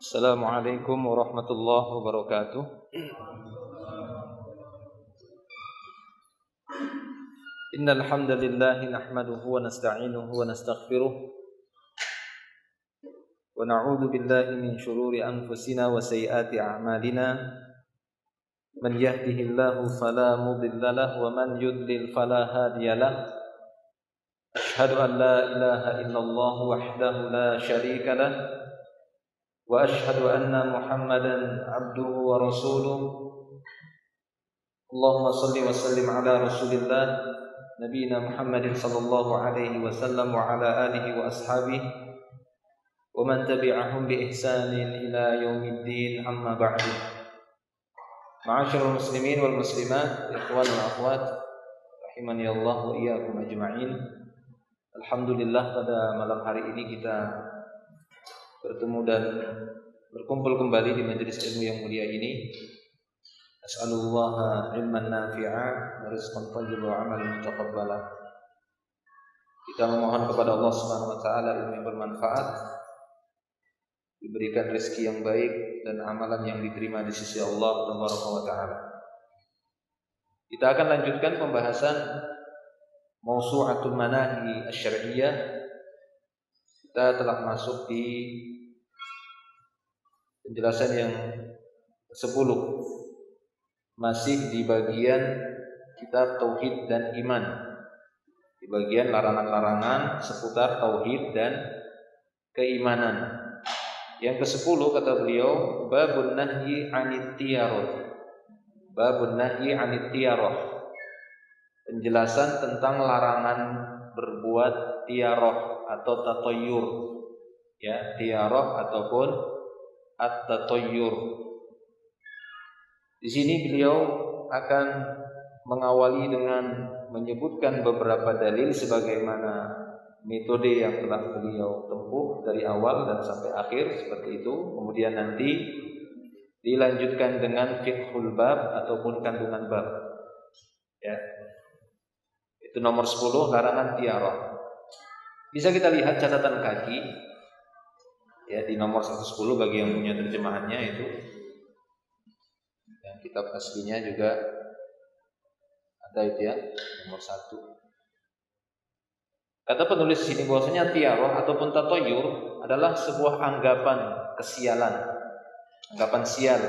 Assalamualaikum warahmatullahi wabarakatuh. Innal hamdalillah nahmaduhu wa nasta'inuhu wa nastaghfiruh wa na'udzu billahi min shururi anfusina wa sayyiati a'malina. Man yahdihillahu fala mudilla lahu wa man yudlil fala hadiya lahu. Ashhadu an la ilaha illallah wahdahu la syarika lahu wa ashhadu anna Muhammadan abduhu wa rasuluh. Allahumma salli wa sallim ala Rasulillah nabiyina Muhammadin sallallahu alaihi wasallam wa ala alihi wa ashabihi wa man tabi'ahum bi ihsanin ila yaumiddin, amma ba'du. Ma'asyiral muslimin wal muslimat, ikhwan wa akhwat, rahimani Allah wa iyyakum ajma'in. Alhamdulillah, pada malam hari ini kita bertemu dan berkumpul kembali di majelis ilmu yang mulia ini. As'alullaha ilman nafi'a wa rizqan thayyiban wa amalan mutaqabbala. Kita memohon kepada Allah Subhanahu wa taala ilmu yang bermanfaat, diberikan rezeki yang baik dan amalan yang diterima di sisi Allah Subhanahu wa taala. Kita akan lanjutkan pembahasan Mausu'atul Manahi Asy-Syar'iyyah. Kita telah masuk di penjelasan yang ke-10, masih di bagian kitab tauhid dan iman, di bagian larangan-larangan seputar tauhid dan keimanan. Yang ke-10 kata beliau, babun nahyi 'anit tiyarah. Babun nahyi 'anit tiyarah. Penjelasan tentang larangan berbuat tiyarah atau tatayyur. Ya, tiyarah ataupun at-tatayyur. Di sini beliau akan mengawali dengan menyebutkan beberapa dalil sebagaimana metode yang telah beliau tempuh dari awal dan sampai akhir seperti itu. Kemudian nanti dilanjutkan dengan fiqhul bab ataupun kandungan bab. Ya. Itu nomor 10, larangan tiarah. Bisa kita lihat catatan kaki ya di nomor 110 bagi yang punya terjemahannya itu. Yang kitab aslinya juga ada itu ya, nomor 1. Kata penulis sini bahwasanya tiarah ataupun tatayyur adalah sebuah anggapan kesialan, anggapan sial,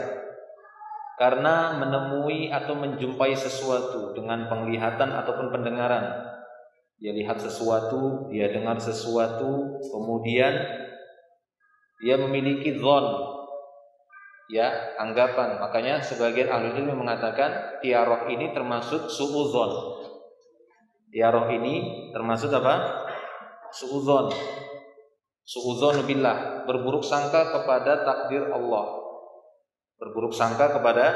karena menemui atau menjumpai sesuatu dengan penglihatan ataupun pendengaran. Dia lihat sesuatu, dia dengar sesuatu, kemudian dia memiliki dzon, ya, anggapan. Makanya sebagian ahli ilmu mengatakan tiarah ini termasuk suudzon. Tiarah ini termasuk apa? Suudzon. Suudzon billah, berburuk sangka kepada takdir Allah. Berburuk sangka kepada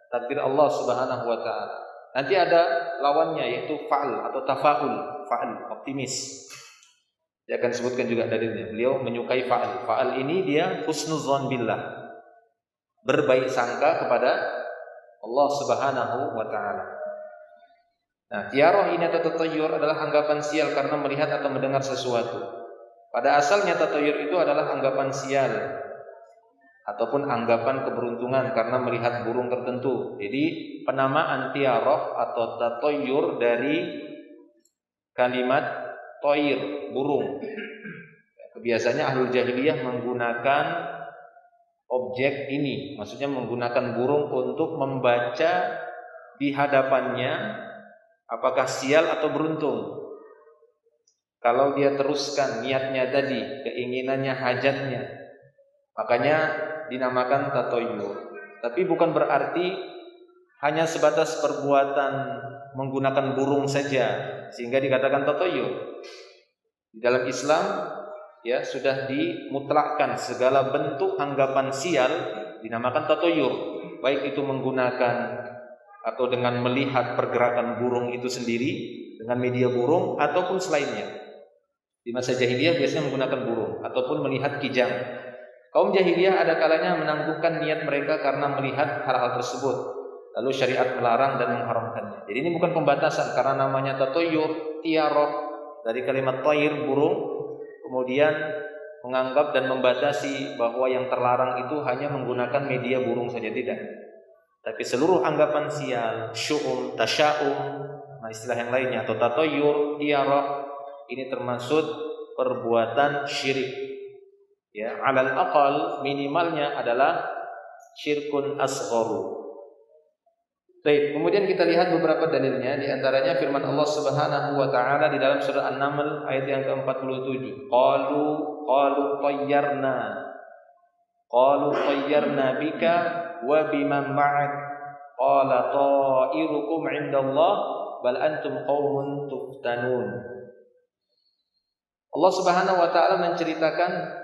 takdir Allah Subhanahu wa taala. Nanti ada lawannya yaitu fa'al atau tafa'ul. Fa'al, optimis. Dia akan sebutkan juga dalilnya. Beliau menyukai fa'al. Fa'al ini dia husnudzon billah, berbaik sangka kepada Allah Subhanahu wa taala. Nah, tiarah ini atau tatayyur adalah anggapan sial karena melihat atau mendengar sesuatu. Pada asalnya tatayyur itu adalah anggapan sial ataupun anggapan keberuntungan karena melihat burung tertentu. Jadi penamaan tiarah atau tatayyur dari kalimat toir, burung. Kebiasaannya ahlul jahiliyah menggunakan objek ini, maksudnya menggunakan burung untuk membaca di hadapannya apakah sial atau beruntung. Kalau dia teruskan niatnya tadi, keinginannya, hajatnya, makanya dinamakan tatayyur. Tapi bukan berarti hanya sebatas perbuatan menggunakan burung saja sehingga dikatakan tatayyur. Di dalam Islam ya sudah dimutlakkan segala bentuk anggapan sial dinamakan tatayyur, baik itu menggunakan atau dengan melihat pergerakan burung itu sendiri dengan media burung ataupun selainnya. Di masa jahiliyah biasanya menggunakan burung ataupun melihat kijang. Kaum jahiliyah ada kalanya menangguhkan niat mereka karena melihat hal-hal tersebut. Lalu syariat melarang dan mengharamkannya. Jadi ini bukan pembatasan karena namanya tatayyur, tiarah dari kalimat tayr, burung, kemudian menganggap dan membatasi bahwa yang terlarang itu hanya menggunakan media burung saja, tidak. Tapi seluruh anggapan sial, syu'um, tasya'um, istilah yang lainnya, atau tatoyur, tiarah, ini termasuk perbuatan syirik. Ya, alal aqal minimalnya adalah syirkun asgharu. Baik, kemudian kita lihat beberapa dalilnya, di antaranya firman Allah Subhanahu wa taala di dalam surah An-Naml ayat yang ke-47. Qalu tayyarna bika wa biman ma'ak. Qala ta'irukum 'indallah bal antum qaumun tuftanun. Allah Subhanahu wa taala menceritakan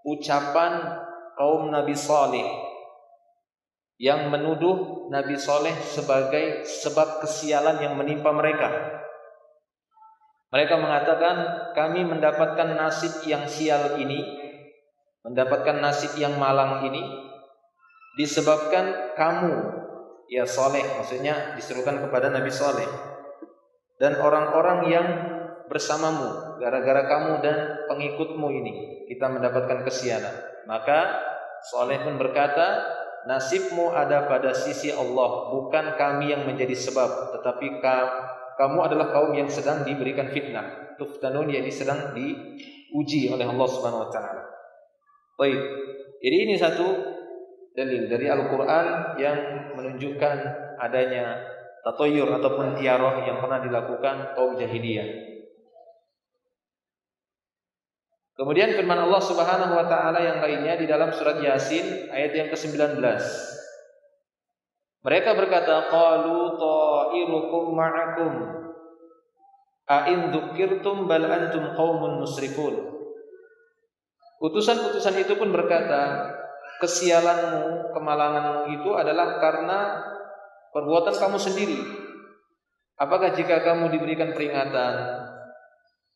ucapan kaum Nabi Saleh yang menuduh Nabi Saleh sebagai sebab kesialan yang menimpa mereka. Mereka mengatakan, kami mendapatkan nasib yang sial ini, mendapatkan nasib yang malang ini disebabkan kamu, ya Saleh, maksudnya diserukan kepada Nabi Saleh dan orang-orang yang bersamamu, gara-gara kamu dan pengikutmu ini kita mendapatkan kesialan. Maka Saleh pun berkata, nasibmu ada pada sisi Allah, bukan kami yang menjadi sebab, tetapi kamu adalah kaum yang sedang diberikan fitnah. Tuftanun, yakni sedang diuji oleh Allah Subhanahu wa taala. Baik. Jadi ini satu dalil dari Al-Qur'an yang menunjukkan adanya tatoyur ataupun tiarah yang pernah dilakukan kaum jahiliyah. Kemudian firman Allah Subhanahu wa taala yang lainnya di dalam surat Yasin ayat yang ke-19. Mereka berkata, qalu ta'irukum ma'akum a in dzukirtum bal antum qaumun musrifun. Utusan-utusan itu pun berkata, kesialanmu, kemalanganmu itu adalah karena perbuatan kamu sendiri. Apakah jika kamu diberikan peringatan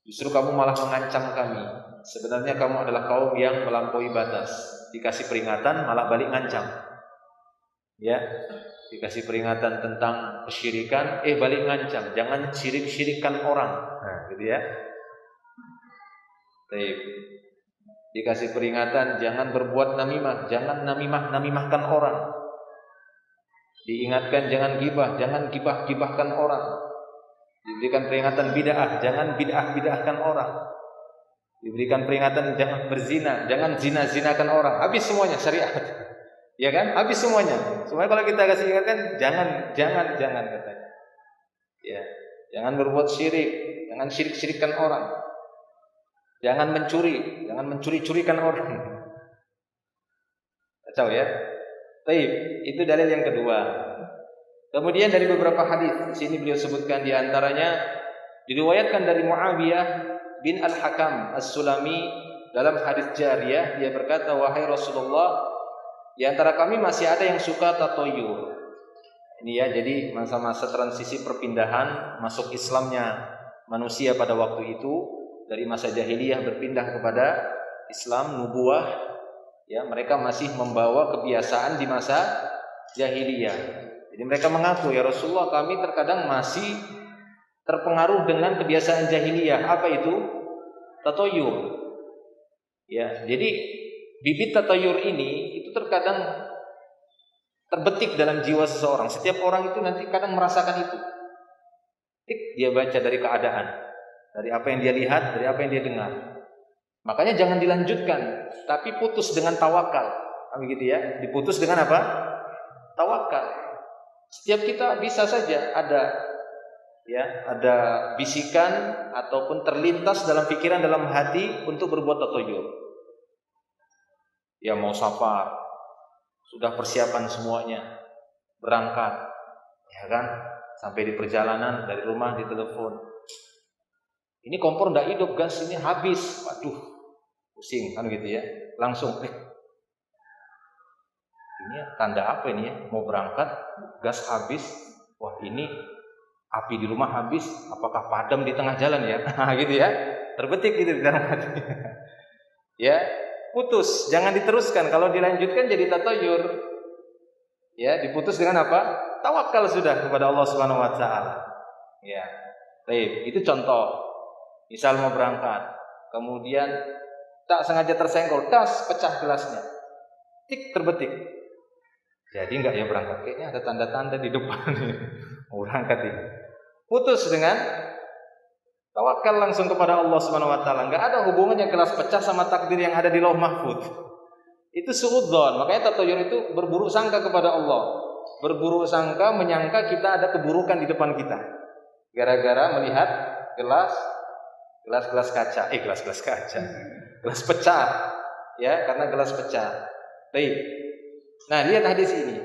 justru kamu malah mengancam kami? Sebenarnya kamu adalah kaum yang melampaui batas. Dikasih peringatan malah balik ngancam. Ya, dikasih peringatan tentang kesyirikan, balik ngancam, jangan syirik-syirikkan orang. Nah, gitu ya. Baik. Dikasih peringatan jangan berbuat namimah, jangan namimahkan orang. Diingatkan jangan gibah, jangan gibah-gibahkan orang. Diberikan peringatan bid'ah, jangan bid'ah-bid'ahkan orang. Diberikan peringatan jangan berzina, jangan zina-zinakan orang. Habis semuanya syariat. Ya kan? Habis semuanya. Semuanya kalau kita kasih ingatkan jangan katanya. Ya, jangan berbuat syirik, jangan syirik-syirikkan orang. Jangan mencuri-curikan orang. Kacau ya. Baik, itu dalil yang kedua. Kemudian dari beberapa hadis, di sini beliau sebutkan di antaranya diriwayatkan dari Muawiyah bin Al-Hakam As-Sulami dalam hadis jariyah, dia berkata, wahai Rasulullah, di antara kami masih ada yang suka tatoyur. Ini ya, jadi masa-masa transisi perpindahan masuk Islamnya manusia pada waktu itu, dari masa jahiliyah berpindah kepada Islam nubuwah. Ya, mereka masih membawa kebiasaan di masa jahiliyah. Jadi mereka mengaku, ya Rasulullah, kami terkadang masih terpengaruh dengan kebiasaan jahiliyah. Apa itu? Tatoyur. Ya, jadi bibit tatoyur ini itu terkadang terbetik dalam jiwa seseorang. Setiap orang itu nanti kadang merasakan itu. Dia baca dari keadaan, dari apa yang dia lihat, dari apa yang dia dengar. Makanya jangan dilanjutkan, tapi putus dengan tawakal. Begitu ya. Diputus dengan apa? Tawakal. Setiap kita bisa saja ada bisikan ataupun terlintas dalam pikiran, dalam hati untuk berbuat tatoyur. Ya mau safar, sudah persiapan semuanya, berangkat, ya kan? Sampai di perjalanan dari rumah ditelepon. Ini kompor ndak hidup, gas ini habis. Waduh, pusing kan gitu ya. Langsung ini tanda apa ini ya? Mau berangkat, gas habis. Wah, ini api di rumah habis, apakah padam di tengah jalan ya? Gitu ya. Terbetik gitu di dalam hati. Ya, putus, jangan diteruskan. Kalau dilanjutkan jadi tatoyur. Ya, diputus dengan apa? Tawakal sudah kepada Allah Subhanahu wa taala. Ya. Baik, itu contoh. Misal mau berangkat, kemudian tak sengaja tersenggol, das, pecah gelasnya. Tik, terbetik. Jadi enggak ya berangkat, kayaknya ada tanda-tanda di depan mau berangkat ini. Putus dengan tawakal langsung kepada Allah Subhanahu wa taala. Enggak ada hubungannya gelas pecah sama takdir yang ada di Lauh Mahfuz. Itu suudzon. Makanya tatayur itu berburuk sangka kepada Allah. Berburuk sangka, menyangka kita ada keburukan di depan kita. Gara-gara melihat gelas kaca. Gelas pecah. Ya, karena gelas pecah. Baik. Nah, lihat hadis ini.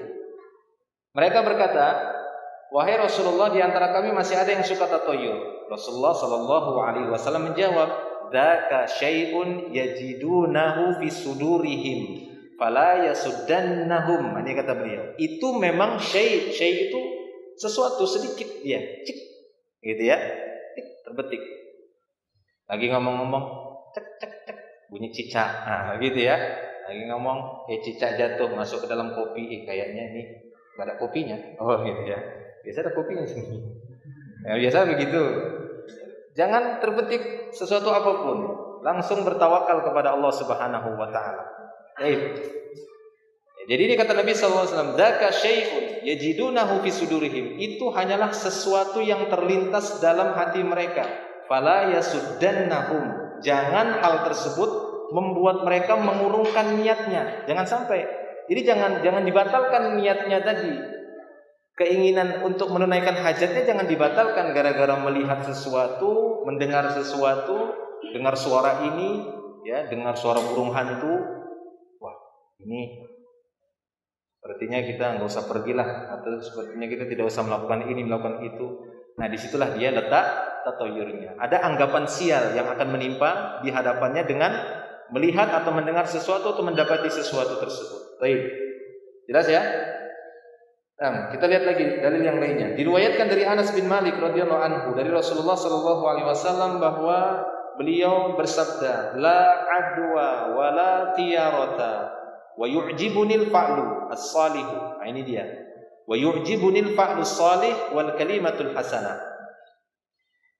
Mereka berkata, wahai Rasulullah, di antara kami masih ada yang suka tatayur. Rasulullah sallallahu alaihi wasallam menjawab, dzaka syai'un yajidunahu fi sudurihim fala yasuddannahum. Ini kata beliau. Itu memang syai' itu sesuatu sedikit dia. Cik. Gitu ya. Tik, terbetik. Lagi ngomong-ngomong, cek bunyi cicak. Nah, gitu ya. Lagi ngomong, cicak jatuh masuk ke dalam kopi, kayaknya ini nggak ada kopinya. Oh gitu ya. Biasa ada kopinya sini. Ya, biasa begitu. Jangan terbetik sesuatu apapun, langsung bertawakal kepada Allah Subhanahu wa taala. Baik. Jadi ini kata Nabi sallallahu alaihi wasallam, dzaka syai'un yajidunahu fi sudurihim. Itu hanyalah sesuatu yang terlintas dalam hati mereka. Fala yasuddannahum. Jangan hal tersebut membuat mereka mengurungkan niatnya. Jangan sampai. Jadi jangan dibatalkan niatnya tadi. Keinginan untuk menunaikan hajatnya jangan dibatalkan gara-gara melihat sesuatu, mendengar sesuatu, dengar suara ini, ya, dengar suara burung hantu. Wah, ini sepertinya kita nggak usah pergilah, atau sepertinya kita tidak usah melakukan ini, melakukan itu. Nah, disitulah dia letak tatayurnya. Ada anggapan sial yang akan menimpa di hadapannya dengan melihat atau mendengar sesuatu atau mendapati sesuatu tersebut. Baik. Jelas ya? Nah, kita lihat lagi dalil yang lainnya. Diriwayatkan dari Anas bin Malik radhiyallahu anhu dari Rasulullah sallallahu alaihi wasallam bahwa beliau bersabda, "La adwa wa la tiyarata wa yu'jibunil fa'lu as-salih." Nah, ini dia. Wa yu'jibunil fa'lu as-salih wal kalimatul hasanah.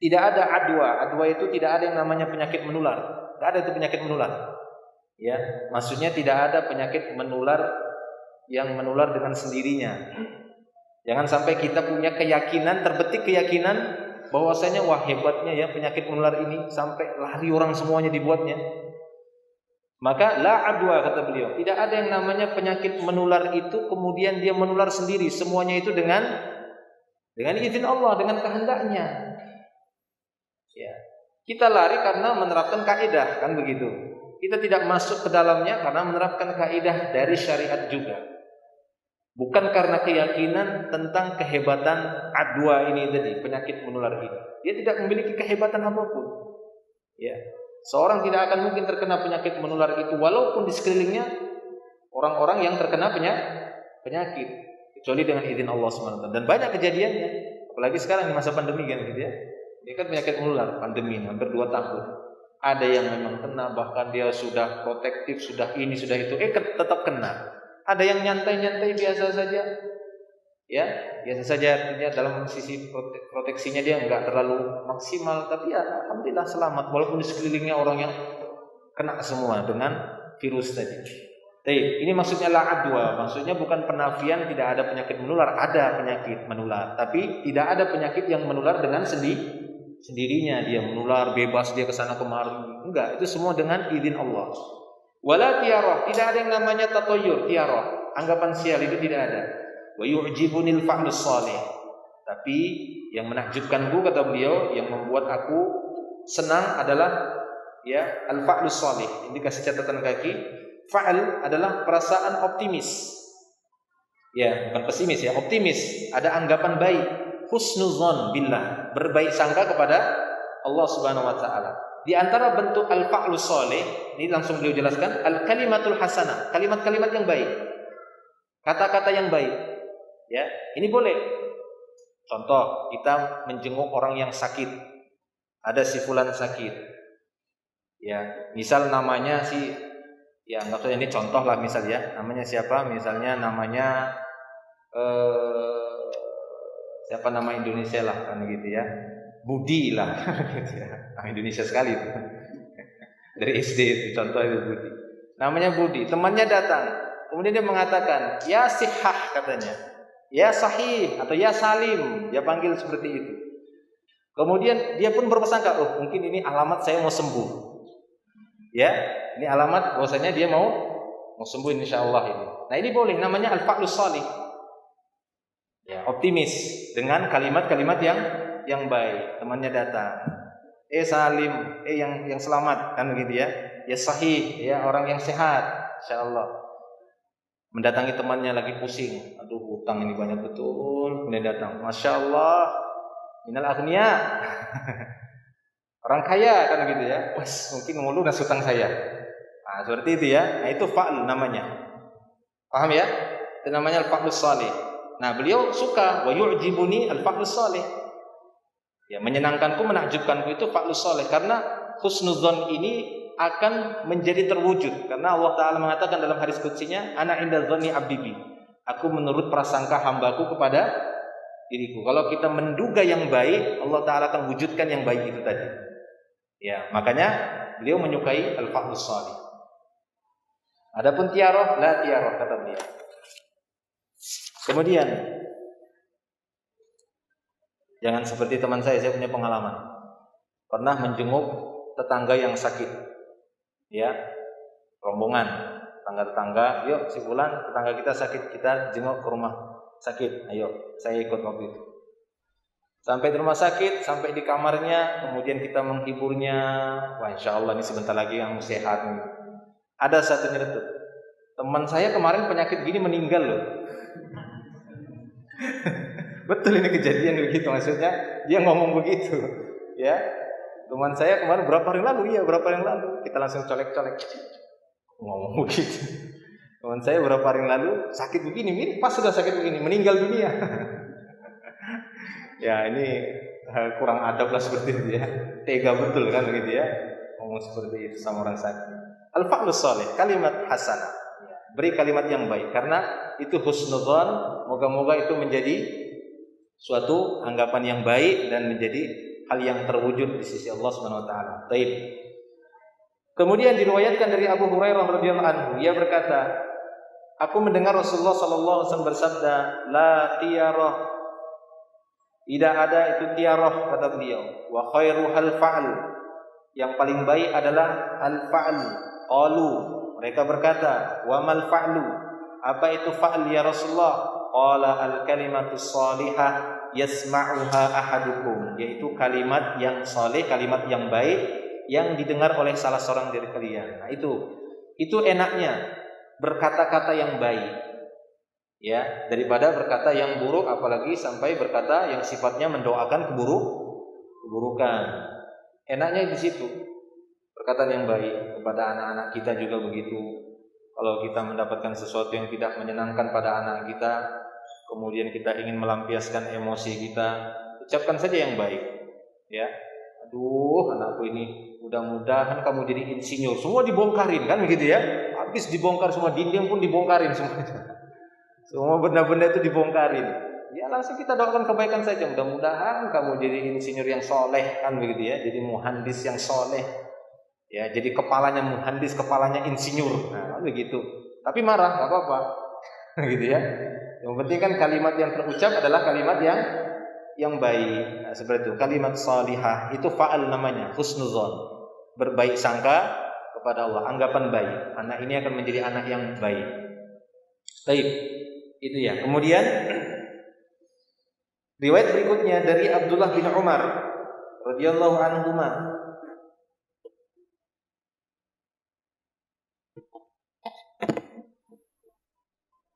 Tidak ada adwa. Adwa itu tidak ada yang namanya penyakit menular. Tidak ada itu penyakit menular. Ya, maksudnya tidak ada penyakit menular yang menular dengan sendirinya. Jangan sampai kita punya keyakinan, terbetik keyakinan bahwasanya wah hebatnya ya penyakit menular ini sampai lari orang semuanya dibuatnya. Maka la adwa kata beliau, tidak ada yang namanya penyakit menular itu kemudian dia menular sendiri. Semuanya itu dengan izin Allah, dengan kehendaknya. Ya. Kita lari karena menerapkan kaidah, kan begitu. Kita tidak masuk ke dalamnya karena menerapkan kaidah dari syariat juga. Bukan karena keyakinan tentang kehebatan adwa ini tadi, penyakit menular ini. Dia tidak memiliki kehebatan apapun. Ya. Seorang tidak akan mungkin terkena penyakit menular itu walaupun di sekelilingnya orang-orang yang terkena penyakit, kecuali dengan izin Allah SWT. Dan banyak kejadiannya, apalagi sekarang di masa pandemi kan gitu ya. Ini kan penyakit menular, pandemi hampir 2 tahun. Ada yang memang kena, bahkan dia sudah protektif, sudah ini, sudah itu, tetap kena. Ada yang nyantai-nyantai biasa saja, ya, biasa saja artinya dalam sisi proteksinya dia enggak terlalu maksimal, tapi ya alhamdulillah selamat walaupun di sekelilingnya orang yang kena semua dengan virus tadi. Ini maksudnya la adwa, maksudnya bukan penafian tidak ada penyakit menular, ada penyakit menular, tapi tidak ada penyakit yang menular dengan sendirinya, dia menular bebas, dia ke sana kemari. Enggak, itu semua dengan izin Allah. Wala tiarah, tidak ada yang namanya tatayur, tiarah, anggapan sial itu tidak ada. Wa yu'jibunil fa'lus salih. Tapi yang menakjubkanku kata beliau, yang membuat aku senang adalah ya al-fa'lus salih. Ini kasih catatan kaki. Fa'al adalah perasaan optimis. Ya, bukan pesimis ya, optimis, ada anggapan baik. Husnuzon billah, berbaik sangka kepada Allah Subhanahu wa taala. Di antara bentuk al-fa'lus salih, ini langsung beliau jelaskan, al-kalimatul hasanah, kalimat-kalimat yang baik. Kata-kata yang baik. Ya, ini boleh. Contoh, kita menjenguk orang yang sakit. Ada si fulan sakit. Ya, misal namanya si, ya nggak usah ini contoh lah misal ya, namanya siapa? Misalnya namanya siapa nama Indonesia lah kan gitu ya, Budi lah gitu ya. Nah, Indonesia sekali itu. Dari SD itu contoh itu Budi. Namanya Budi, temannya datang. Kemudian dia mengatakan, "Ya sihah," katanya. "Ya sahih" atau "Ya salim." Dia panggil seperti itu. Kemudian dia pun berprasangka, "Oh, mungkin ini alamat saya mau sembuh." Ya, ini alamat bahwasanya dia mau sembuh insyaallah ini. Nah, ini boleh, namanya al-fa'lus shalih. Ya, optimis dengan kalimat-kalimat yang baik. Temannya datang, salim, yang selamat, kan begitu ya. Ya sahih, ya orang yang sehat, insyaallah. Mendatangi temannya lagi pusing, aduh hutang ini banyak betul. Kemudian datang, masyaallah, minal aghnia. Orang kaya, kan begitu ya. Wes, mungkin lunas hutang saya. Nah, seperti itu ya. Nah, itu fa'l namanya. Paham ya? Itu namanya al-fa'lus shalih. Nah, beliau suka, wa yu'jibuni al-fa'lus shalih. Ya, menyenangkanku, menakjubkanku itu fa'lus shalih, karena husnudzon ini akan menjadi terwujud karena Allah Ta'ala mengatakan dalam hadis qudsinya, ana inda dzanni abdi bi. Aku menurut prasangka hambaku kepada diriku. Kalau kita menduga yang baik, Allah Ta'ala akan wujudkan yang baik itu tadi. Ya, makanya beliau menyukai al-fa'lus shalih. Adapun tiaroh, la tiaroh, kata beliau. Kemudian jangan seperti teman saya punya pengalaman. Pernah menjenguk tetangga yang sakit. Ya, rombongan tetangga-tetangga, yuk si fulan tetangga kita sakit, kita jenguk ke rumah sakit, ayo saya ikut waktu itu. Sampai di rumah sakit, sampai di kamarnya, kemudian kita menghiburnya, wah insyaallah ini sebentar lagi yang sehat. Ada satu nyeletuk, teman saya kemarin penyakit gini meninggal loh. Betul, ini kejadian begitu, maksudnya dia ngomong begitu, ya. Teman saya kemarin berapa hari lalu, berapa hari lalu, kita langsung colek-colek, ngomong begitu. Teman saya berapa hari lalu sakit begini, mirip pas sudah sakit begini, meninggal dunia. Ya ini kurang adab lah seperti itu ya, tega betul kan begitu ya, ngomong seperti itu sama orang sakit. Al-fa'lus shalih, kalimat hasanah, beri kalimat yang baik, karena itu husnudzon, moga-moga itu menjadi suatu anggapan yang baik dan menjadi hal yang terwujud di sisi Allah Subhanahu wa taala. Baik. Kemudian diriwayatkan dari Abu Hurairah radhiyallahu anhu, ia berkata, aku mendengar Rasulullah sallallahu alaihi wasallam bersabda, la tiyarah. Tidak ada itu tiarah, kata beliau. Wa khairuhal fa'l. Yang paling baik adalah al-fa'l. Qalu, mereka berkata, wa mal fa'lu? Apa itu fa'l ya Rasulullah? Qala al-kalimatu shalihah yasma'uha ahadukum, yaitu kalimat yang saleh, kalimat yang baik yang didengar oleh salah seorang dari kalian. Nah, itu enaknya berkata-kata yang baik, ya, daripada berkata yang buruk, apalagi sampai berkata yang sifatnya mendoakan keburukan. Enaknya di situ, perkataan yang baik kepada anak-anak kita juga begitu. Kalau kita mendapatkan sesuatu yang tidak menyenangkan pada anak kita, kemudian kita ingin melampiaskan emosi kita, ucapkan saja yang baik. Ya, aduh anakku ini, mudah-mudahan kamu jadi insinyur. Semua dibongkarin kan begitu ya. Habis dibongkar semua, dinding pun dibongkarin semuanya. Semua benda-benda itu dibongkarin. Ya langsung kita doakan kebaikan saja. Mudah-mudahan kamu jadi insinyur yang soleh kan begitu ya. Jadi muhandis yang soleh. Ya, jadi kepalanya muhandis, kepalanya insinyur. Nah, begitu. Tapi marah, nggak apa-apa. Gitu ya. Yang penting kan kalimat yang terucap adalah kalimat yang baik. Nah, seperti itu. Kalimat salihah itu fa'al namanya, husnuzon. Berbaik sangka kepada Allah, anggapan baik. Anak ini akan menjadi anak yang baik. Baik. Itu ya. Kemudian riwayat berikutnya dari Abdullah bin Umar radhiyallahu anhuma,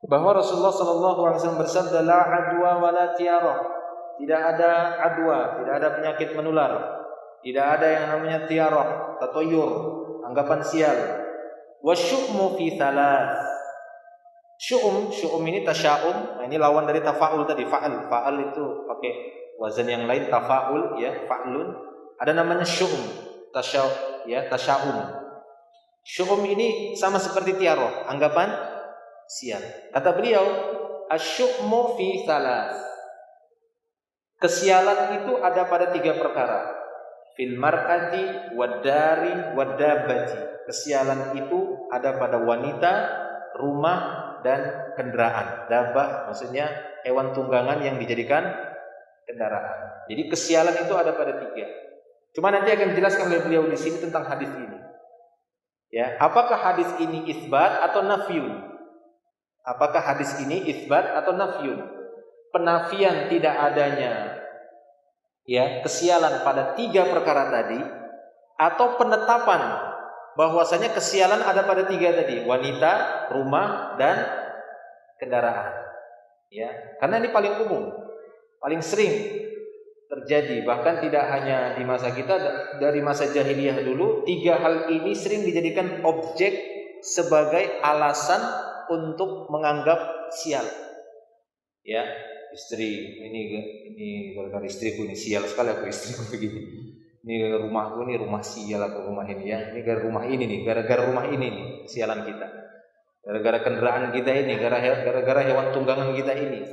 bahwa Rasulullah sallallahu alaihi wasallam bersabda, la adwa wa la tiarah. Tidak ada adwa, tidak ada penyakit menular. Tidak ada yang namanya tiarah, tatoyur, anggapan sial. Wasyu'mu fi thalath. Syu'um ini tasya'um. Nah, ini lawan dari tafa'ul tadi, fa'al. Fa'al itu pakai wazan yang lain, tafa'ul ya, fa'lun. Ada namanya syu'um, tasya'um. Syu'um ini sama seperti tiarah, anggapan sial. Kata beliau, asyu'mu fi thalath. Kesialan itu ada pada 3 perkara. fil mar'ati wadari wadabati. Kesialan itu ada pada wanita, rumah, dan kendaraan. Dabah maksudnya hewan tunggangan yang dijadikan kendaraan. Jadi kesialan itu ada pada 3. Cuma nanti akan dijelaskan oleh beliau di sini tentang hadis ini. Ya, apakah hadis ini isbat atau nafyun? Apakah hadis ini isbat atau nafyun? Penafian tidak adanya ya kesialan pada 3 perkara tadi, atau penetapan bahwasanya kesialan ada pada 3 tadi, wanita, rumah, dan kendaraan. Ya, karena ini paling umum, paling sering terjadi, bahkan tidak hanya di masa kita, dari masa jahiliyah dulu 3 hal ini sering dijadikan objek sebagai alasan untuk menganggap sial. Ya, istri ini gara-gara istriku ini sial sekali aku istriku begini. Ini rumahku ini rumah sial aku rumah ini ya. Ini gara rumah ini nih, gara-gara rumah ini nih sialan kita. Gara-gara kendaraan kita ini, gara-gara hewan tunggangan kita ini,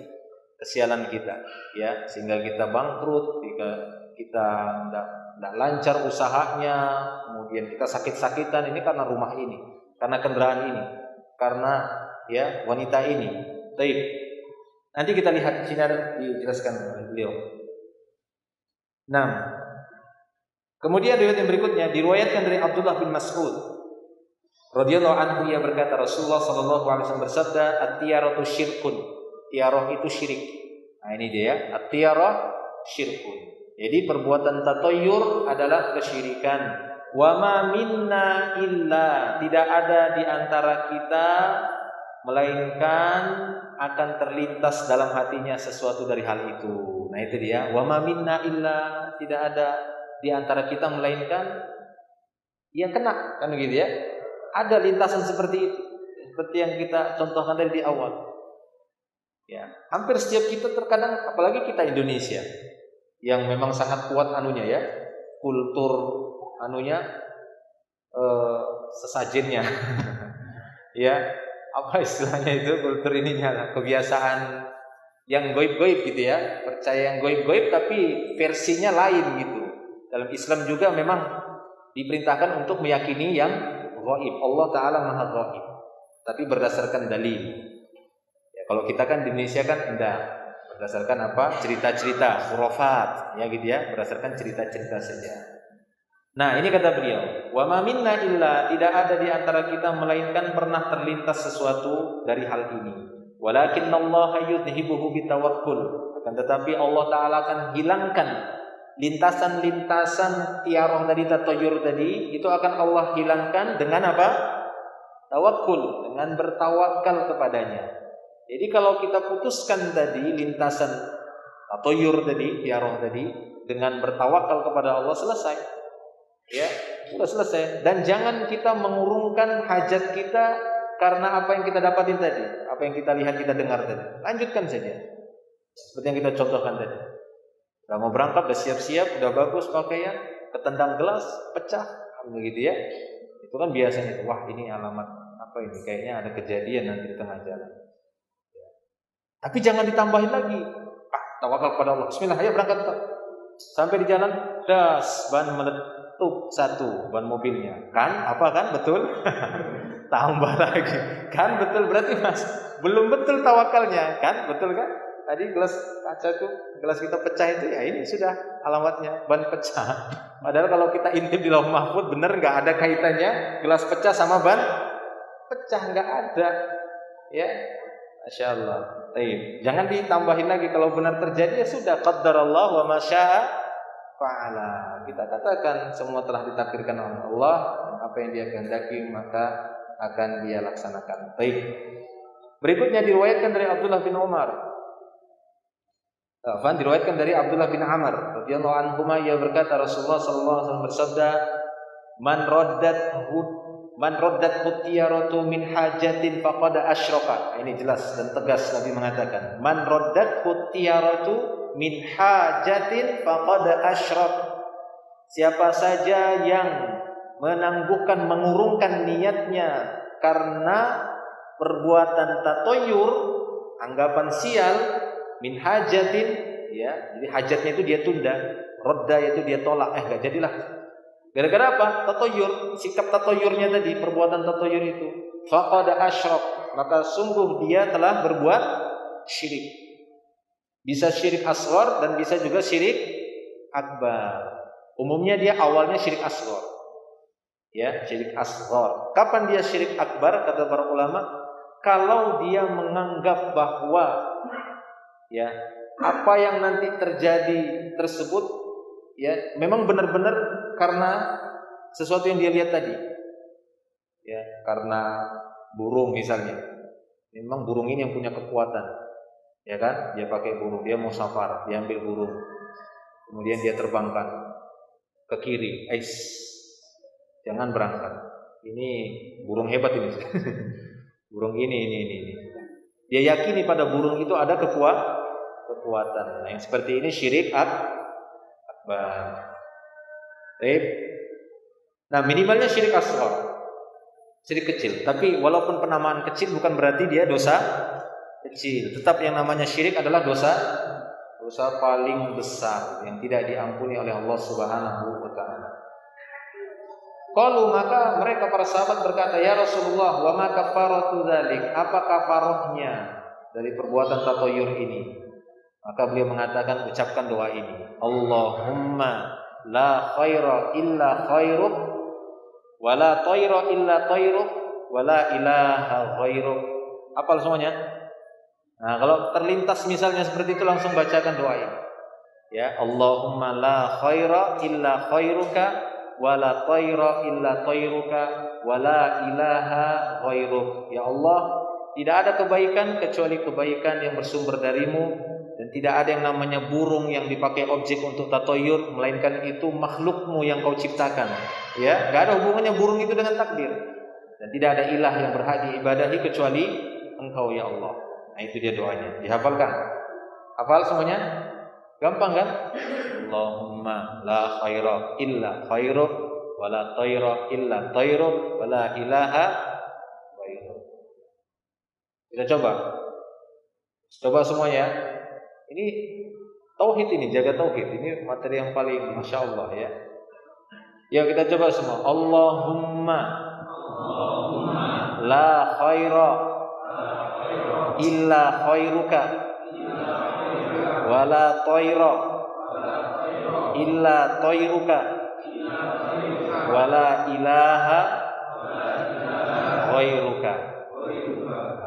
kesialan kita, ya, sehingga kita bangkrut, kita tidak lancar usahanya, kemudian kita sakit-sakitan, ini karena rumah ini, karena kendaraan ini, karena ya wanita ini. Baik. Nanti kita lihat di sini ada dijelaskan oleh beliau. 6. Kemudian riwayat yang berikutnya diriwayatkan dari Abdullah bin Mas'ud radhiyallahu anhu, ia berkata Rasulullah sallallahu alaihi wasallam bersabda, "At-tiyaratu syirkun." Tiarah itu syirik. Nah ini dia, at-tiyarah syirkun. Jadi perbuatan tatoyur adalah kesyirikan. Wa ma minna illa, tidak ada di antara kita melainkan akan terlintas dalam hatinya sesuatu dari hal itu. Nah itu dia, wa ma minna illa, tidak ada di antara kita melainkan yang kena, kan begitu ya. Ada lintasan seperti itu, seperti yang kita contohkan tadi di awal. Ya, hampir setiap kita terkadang, apalagi kita Indonesia yang memang sangat kuat anunya ya, kultur anunya sesajennya. Ya, apa istilahnya itu, kultur ininya lah, kebiasaan yang goib-goib gitu ya, percaya yang goib-goib tapi versinya lain gitu. Dalam Islam juga memang diperintahkan untuk meyakini yang gaib. Allah Ta'ala Maha Gaib, tapi berdasarkan dalil. Kalau kita kan di Indonesia kan enggak, berdasarkan apa? Cerita-cerita, khurafat, ya gitu ya, berdasarkan cerita-cerita saja. Nah, ini kata beliau, wa ma minna illa, tidak ada di antara kita melainkan pernah terlintas sesuatu dari hal ini. Walakinnallaha yudhibuhu bitawakkul. Akan tetapi Allah Ta'ala akan hilangkan lintasan-lintasan tiarah tadi, tatoyur tadi, itu akan Allah hilangkan dengan apa? Tawakkul, dengan bertawakal kepadanya. Jadi kalau kita putuskan tadi lintasan tatoyur tadi, tiarah tadi, dengan bertawakal kepada Allah, selesai. Ya, sudah selesai. Dan jangan kita mengurungkan hajat kita karena apa yang kita dapatin tadi, apa yang kita lihat, kita dengar tadi. Lanjutkan saja. Seperti yang kita contohkan tadi. Udah mau berangkat, udah siap-siap, udah bagus pakaian, ketendang gelas, pecah, begitu ya. Itu kan biasanya, wah ini alamat apa ini? Kayaknya ada kejadian nanti di tengah jalan. Tapi jangan ditambahin lagi. Tawakal kepada Allah. Bismillah, ayo berangkat. Sampai di jalan, das, ban meletup satu, ban mobilnya. Kan? Apa kan? Betul? Tambah lagi. Kan betul, berarti Mas belum betul tawakalnya. Kan? Betul kan? Tadi gelas kaca itu, gelas kita pecah itu, ya ini sudah alamatnya, ban pecah. Padahal kalau kita intip di Lauh Mahfuz, benar nggak ada kaitannya gelas pecah sama ban pecah, nggak ada. Ya, Masya Allah. Jangan ditambahin lagi. Kalau benar terjadi ya sudah, qaddarallah wa ma syaa fa'ala. Kita katakan semua telah ditakdirkan oleh Allah, dan apa yang Dia kehendaki maka akan Dia laksanakan. Baik. Berikutnya diriwayatkan dari Abdullah bin Umar. Diriwayatkan dari Abdullah bin Amr radhiyallahu anhu, ia berkata Rasulullah sallallahu alaihi wasallam bersabda, Man raddat hutiyaratu min hajatin faqad asyraka. Ini jelas dan tegas Nabi mengatakan, man raddat hutiyaratu min hajatin faqad asyrak. Siapa saja yang menangguhkan, mengurungkan niatnya karena perbuatan tatoyur, anggapan sial, min hajatin, ya, jadi hajatnya itu dia tunda. Rodda itu dia tolak, enggak jadilah. Gara-gara apa? Tatoyur, sikap tatoyurnya tadi, perbuatan tatoyur itu. Faqad asyrak, maka sungguh dia telah berbuat syirik. Bisa syirik asghar dan bisa juga syirik akbar. Umumnya dia awalnya syirik asghar. Ya, syirik asghar. Kapan dia syirik akbar? Kata para ulama, kalau dia menganggap bahwa ya, apa yang nanti terjadi tersebut ya memang benar-benar karena sesuatu yang dia lihat tadi. Ya, karena burung misalnya. Memang burung ini yang punya kekuatan. Ya kan? Dia pakai burung, dia mau safar, dia ambil burung. Kemudian dia terbangkan ke kiri. Jangan berangkat. Ini burung hebat ini. Burung ini. Dia yakini pada burung itu ada kekuatan. Nah, yang seperti ini syirik akbar. Baik. Nah, minimalnya syirik asghar. Syirik kecil. Tapi walaupun penamaan kecil bukan berarti dia dosa kecil. Tetap yang namanya syirik adalah dosa paling besar yang tidak diampuni oleh Allah Subhanahu wa taala. Qalu, maka mereka para sahabat berkata, "Ya Rasulullah, wa ma kafaratu dzalik?" Apa kafarahnya dari perbuatan tatoyur ini? Maka beliau mengatakan, ucapkan doa ini. Allahumma la khaira illa khairuk, wa la tayra illa tayruk, wa la ilaha ghairuk. Hafal semuanya? Nah, kalau terlintas misalnya seperti itu langsung bacakan doa ini. Ya, Allahumma la khaira illa khairuka, wa la tayra illa tayruka, wa la ilaha ghairuk. Ya Allah, tidak ada kebaikan kecuali kebaikan yang bersumber darimu, dan tidak ada yang namanya burung yang dipakai objek untuk tatoyur, melainkan itu makhlukmu yang kau ciptakan. Ya, enggak ada hubungannya burung itu dengan takdir. Dan tidak ada ilah yang berhak diibadahi kecuali Engkau ya Allah. Nah, itu dia doanya. Dihafalkan. Hafal semuanya? Gampang kan? Allahumma la khaira illa khairuk, wa la tayra illa tayruk, wa la ilaha ghairuk. Kita coba semuanya. Ini tauhid, ini jaga tauhid. Ini materi yang paling masya Allah ya. Ya, kita coba semua. Allahumma la khaira illa khairuka, wa la tayra illa tayruka, wa la ilaha ghairuka.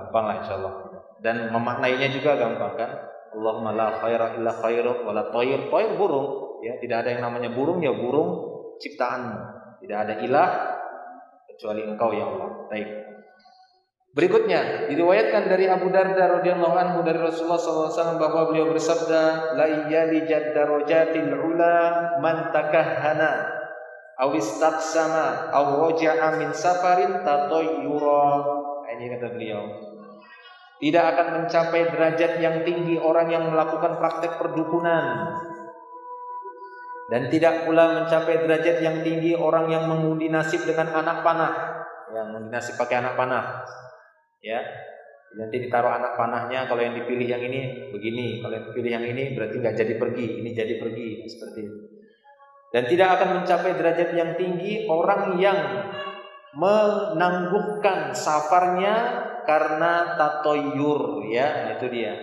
Gampang lah insyaallah. Dan memaknainya juga gampang kan? Allahumma la khaira illa khairuk, wa la tayr. Tayr burung, ya, tidak ada yang namanya burung, ya burung ciptaanmu. Tidak ada ilah kecuali Engkau ya Allah. Baik. Berikutnya diriwayatkan dari Abu Darda radhiyallahu anhu dari Rasulullah SAW bahwa beliau bersabda, la yalijad darajatil ula man takahhana aw istaqsama aw raja'a min safarin tatayyura. Ini kata beliau, tidak akan mencapai derajat yang tinggi orang yang melakukan praktek perdukunan, dan tidak pula mencapai derajat yang tinggi orang yang mengundi nasib dengan anak panah. Yang mengundi nasib pakai anak panah. Ya, nanti ditaruh anak panahnya, kalau yang dipilih yang ini begini, kalau yang dipilih yang ini berarti nggak jadi pergi, ini jadi pergi, seperti itu. Dan tidak akan mencapai derajat yang tinggi orang yang menangguhkan safarnya karena tatoyur, ya, itu dia.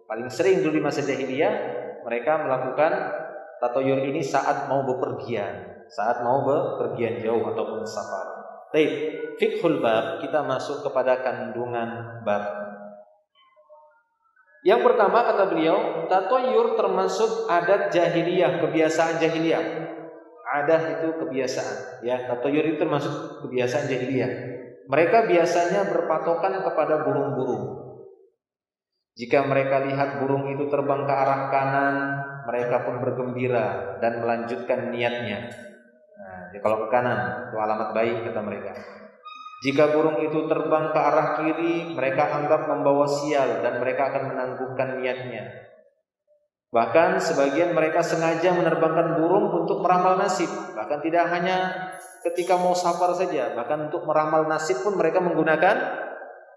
Paling sering dulu di masa jahiliyah mereka melakukan tatoyur ini saat mau bepergian jauh ataupun safar. Baik, fiqhul bab, kita masuk kepada kandungan bab. Yang pertama kata beliau, tatoyur termasuk adat jahiliyah, kebiasaan jahiliyah. Adat itu kebiasaan, ya. Tatoyur itu termasuk kebiasaan jahiliyah. Mereka biasanya berpatokan kepada burung-burung. Jika mereka lihat burung itu terbang ke arah kanan, mereka pun bergembira dan melanjutkan niatnya. Nah, kalau ke kanan itu alamat baik kata mereka. Jika burung itu terbang ke arah kiri, mereka anggap membawa sial dan mereka akan menangguhkan niatnya. Bahkan sebagian mereka sengaja menerbangkan burung untuk meramal nasib. Bahkan tidak hanya ketika mau safar saja, bahkan untuk meramal nasib pun mereka menggunakan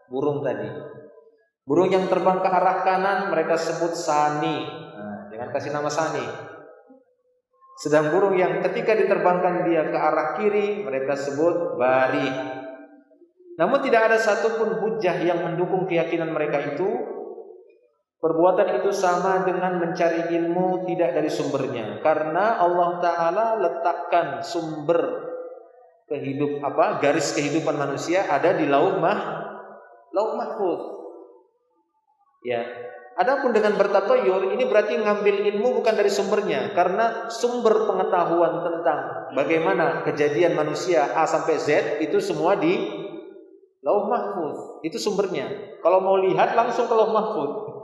burung tadi. Burung yang terbang ke arah kanan mereka sebut sani. Nah, jangan kasih nama sani. Sedang burung yang ketika diterbangkan dia ke arah kiri, mereka sebut bari. Namun tidak ada satupun hujjah yang mendukung keyakinan mereka itu. Perbuatan itu sama dengan mencari ilmu tidak dari sumbernya, karena Allah Ta'ala letakkan sumber garis kehidupan manusia ada di lauh mahfuz. Ya. Adapun dengan bertatoyur, ini berarti ngambil ilmu bukan dari sumbernya, karena sumber pengetahuan tentang bagaimana kejadian manusia A sampai Z itu semua di lauh mahfuz. Itu sumbernya. Kalau mau lihat langsung ke lauh mahfuz.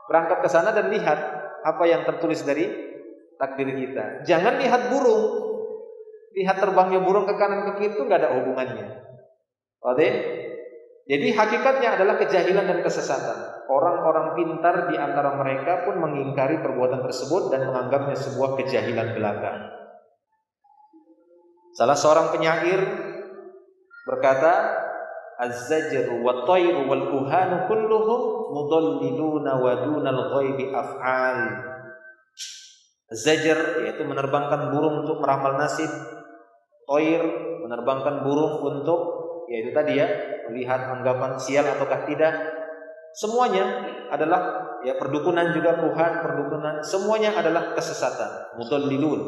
Berangkat ke sana dan lihat apa yang tertulis dari takdir kita. Jangan lihat burung. Lihat terbangnya burung ke kanan ke kiri itu nggak ada hubungannya. Oke? Jadi hakikatnya adalah kejahilan dan kesesatan. Orang-orang pintar di antara mereka pun mengingkari perbuatan tersebut dan menganggapnya sebuah kejahilan belaka. Salah seorang penyair berkata, Az-zajru wa tayru wal kuhanu kulluhum mudalliluna wa dunal ghaibi af'al. Az-zajr yaitu menerbangkan burung untuk meramal nasib. Tayr menerbangkan burung untuk yaitu tadi ya melihat anggapan sial ataukah tidak. Semuanya adalah perdukunan juga kuhan, perdukunan semuanya adalah kesesatan. Mudallilun,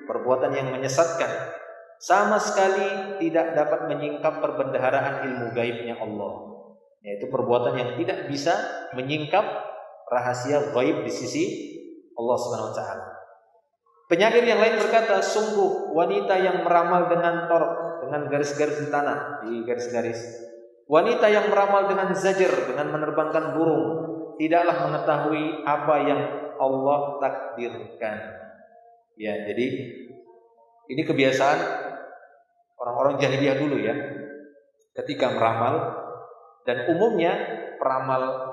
perbuatan yang menyesatkan. Sama sekali tidak dapat menyingkap perbendaharaan ilmu gaibnya Allah, yaitu perbuatan yang tidak bisa menyingkap rahasia gaib di sisi Allah Subhanahu wa taala. Penyair yang lain berkata, sungguh wanita yang meramal dengan torok, dengan garis-garis di tanah, di garis-garis. Wanita yang meramal dengan zajr, dengan menerbangkan burung, tidaklah mengetahui apa yang Allah takdirkan. Ya, jadi ini kebiasaan orang-orang jahiliyah dulu ya, ketika meramal, dan umumnya peramal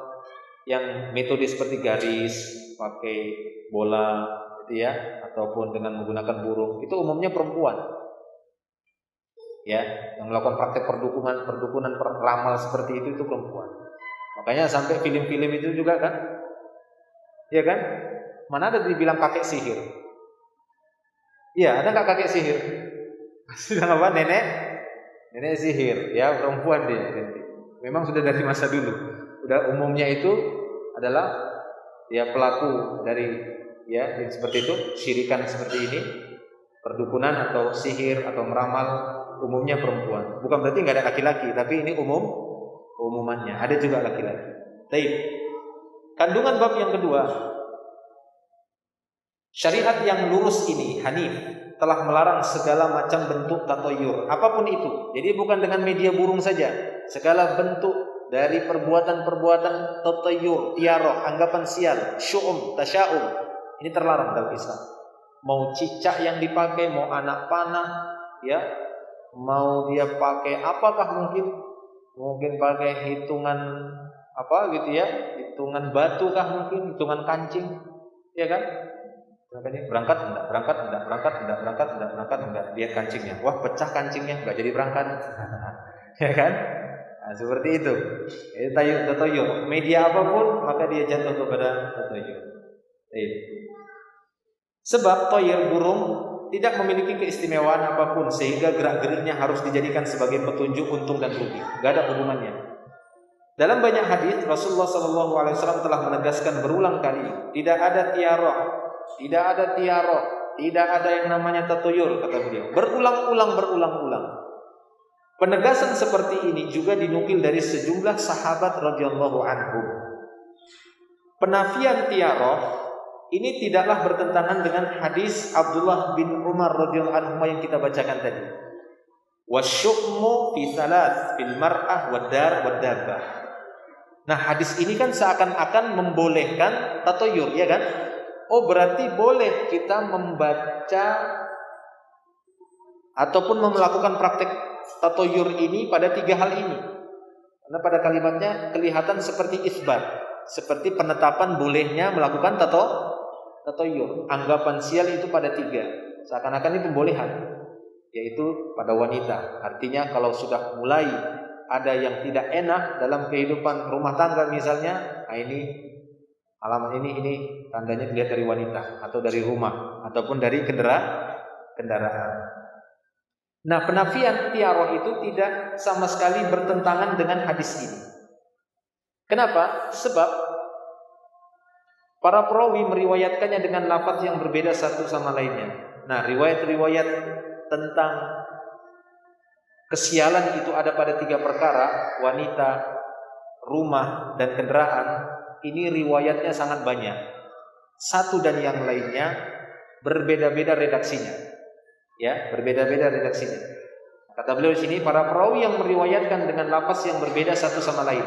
yang metode seperti garis, pakai bola, gitu ya, ataupun dengan menggunakan burung, itu umumnya perempuan, ya, yang melakukan praktek perdukunan peramal seperti itu perempuan. Makanya sampai film-film itu juga kan, ya kan, mana ada dibilang kakek sihir? Iya, ada nggak kakek sihir? Sudah apa nenek sihir ya, perempuan dia. Memang sudah dari masa dulu. Udah umumnya itu adalah ya pelaku dari ya yang seperti itu, syirikan seperti ini, perdukunan atau sihir atau meramal, umumnya perempuan. Bukan berarti nggak ada laki-laki, tapi ini umumannya. Ada juga laki-laki. Baik. Kandungan bab yang kedua. Syariat yang lurus ini, Hanif, telah melarang segala macam bentuk tatoyur, apapun itu. Jadi bukan dengan media burung saja, segala bentuk dari perbuatan-perbuatan tatoyur, tiaroh, anggapan sial, syu'um, tasya'um, ini terlarang dalam Islam. Mau cicak yang dipakai, mau anak panah, ya, mau dia pakai apakah mungkin pakai hitungan apa gitu ya, hitungan batu kah mungkin, hitungan kancing, ya kan? Berangkat enggak, lihat kancingnya, wah pecah kancingnya, enggak jadi berangkat. Ya kan? Nah, seperti itu. Itu tatoyur. Media apapun maka dia jatuh kepada tatoyur. Sebab toyir burung tidak memiliki keistimewaan apapun sehingga gerak-geriknya harus dijadikan sebagai petunjuk untung dan rugi. Enggak ada hubungannya. Dalam banyak hadis Rasulullah SAW telah menegaskan berulang kali, tidak ada tiaroh, tidak ada yang namanya tatoyur, kata beliau. Berulang-ulang. Penegasan seperti ini juga dinukil dari sejumlah sahabat radhiyallahu anhum. Penafian tiaroh ini tidaklah bertentangan dengan hadis Abdullah bin Umar radhiyallahu anhu yang kita bacakan tadi. Wasyu'mu fi thalath fil mar'ah wad-dar wad-dabbah. Nah, hadis ini kan seakan-akan membolehkan tatoyur, ya kan? Oh, berarti boleh kita membaca ataupun melakukan praktek tatoyur ini pada tiga hal ini. Karena pada kalimatnya kelihatan seperti isbat, seperti penetapan bolehnya melakukan tatoyur. Anggapan sial itu pada tiga. Seakan-akan ini pembolehan, yaitu pada wanita. Artinya kalau sudah mulai ada yang tidak enak dalam kehidupan rumah tangga misalnya, nah ini Alamat ini tandanya dilihat dari wanita atau dari rumah ataupun dari kendaraan. Nah, penafian tiaroh itu tidak sama sekali bertentangan dengan hadis ini. Kenapa? Sebab para perawi meriwayatkannya dengan lafaz yang berbeda satu sama lainnya. Nah, riwayat-riwayat tentang kesialan itu ada pada 3 perkara, wanita, rumah, dan kendaraan. Ini riwayatnya sangat banyak. Satu dan yang lainnya berbeda-beda redaksinya. Ya, berbeda-beda redaksinya. Kata beliau di sini, para perawi yang meriwayatkan dengan lafaz yang berbeda satu sama lain.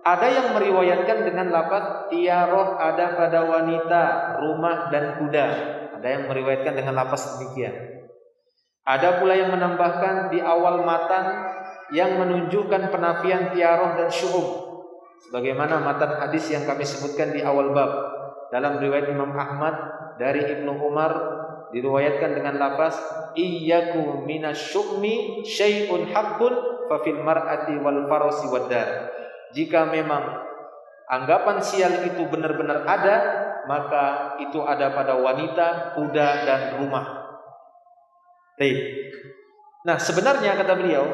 Ada yang meriwayatkan dengan lafaz tiaroh ada pada wanita, rumah, dan kuda. Ada yang meriwayatkan dengan lafaz demikian. Ada pula yang menambahkan di awal matan yang menunjukkan penafian tiaroh dan syu'ub, sebagaimana matan hadis yang kami sebutkan di awal bab. Dalam riwayat Imam Ahmad dari Ibnu Umar diriwayatkan dengan lafaz iyyakum minasyu'mi syai'un haqqun fa fil mar'ati wal farasi wad dar. Jika memang anggapan sial itu benar-benar ada, maka itu ada pada wanita, kuda, dan rumah. Baik. Nah, sebenarnya kata beliau,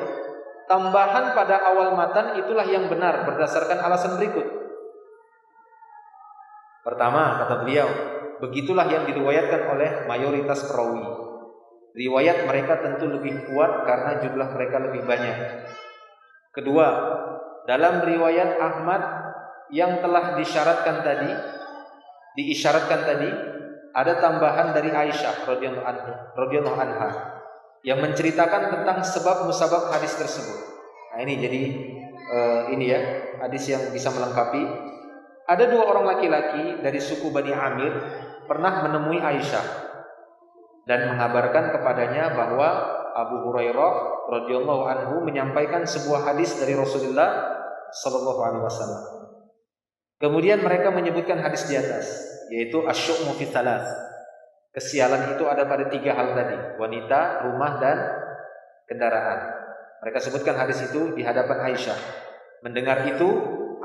tambahan pada awal matan itulah yang benar berdasarkan alasan berikut. Pertama, kata beliau, begitulah yang diriwayatkan oleh mayoritas perawi. Riwayat mereka tentu lebih kuat karena jumlah mereka lebih banyak. Kedua, dalam riwayat Ahmad yang telah diisyaratkan tadi, ada tambahan dari Aisyah radhiyallahu anha yang menceritakan tentang sebab musabab hadis tersebut. Nah, ini jadi ini ya, hadis yang bisa melengkapi. Ada 2 orang laki-laki dari suku Bani Amir pernah menemui Aisyah dan mengabarkan kepadanya bahwa Abu Hurairah radhiyallahu anhu menyampaikan sebuah hadis dari Rasulullah sallallahu alaihi wasallam. Kemudian mereka menyebutkan hadis di atas, yaitu asyu'mu fi thalath. Kesialan itu ada pada 3 hal tadi, wanita, rumah, dan kendaraan. Mereka sebutkan hadis itu di hadapan Aisyah. Mendengar itu,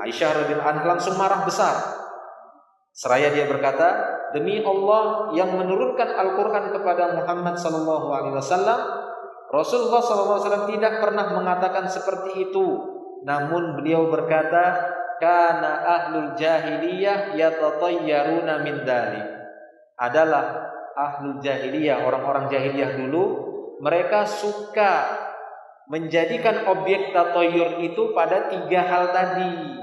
Aisyah radhiyallahu anha langsung marah besar. Seraya dia berkata, demi Allah yang menurunkan Al-Quran kepada Muhammad sallallahu alaihi wasallam, Rasulullah sallallahu alaihi wasallam tidak pernah mengatakan seperti itu. Namun beliau berkata, kana ahlul jahiliyah yatatayyaruna min dzalik. Adalah ahlul jahiliyah, orang-orang jahiliyah dulu, mereka suka menjadikan objek tatayyur itu pada 3 hal tadi.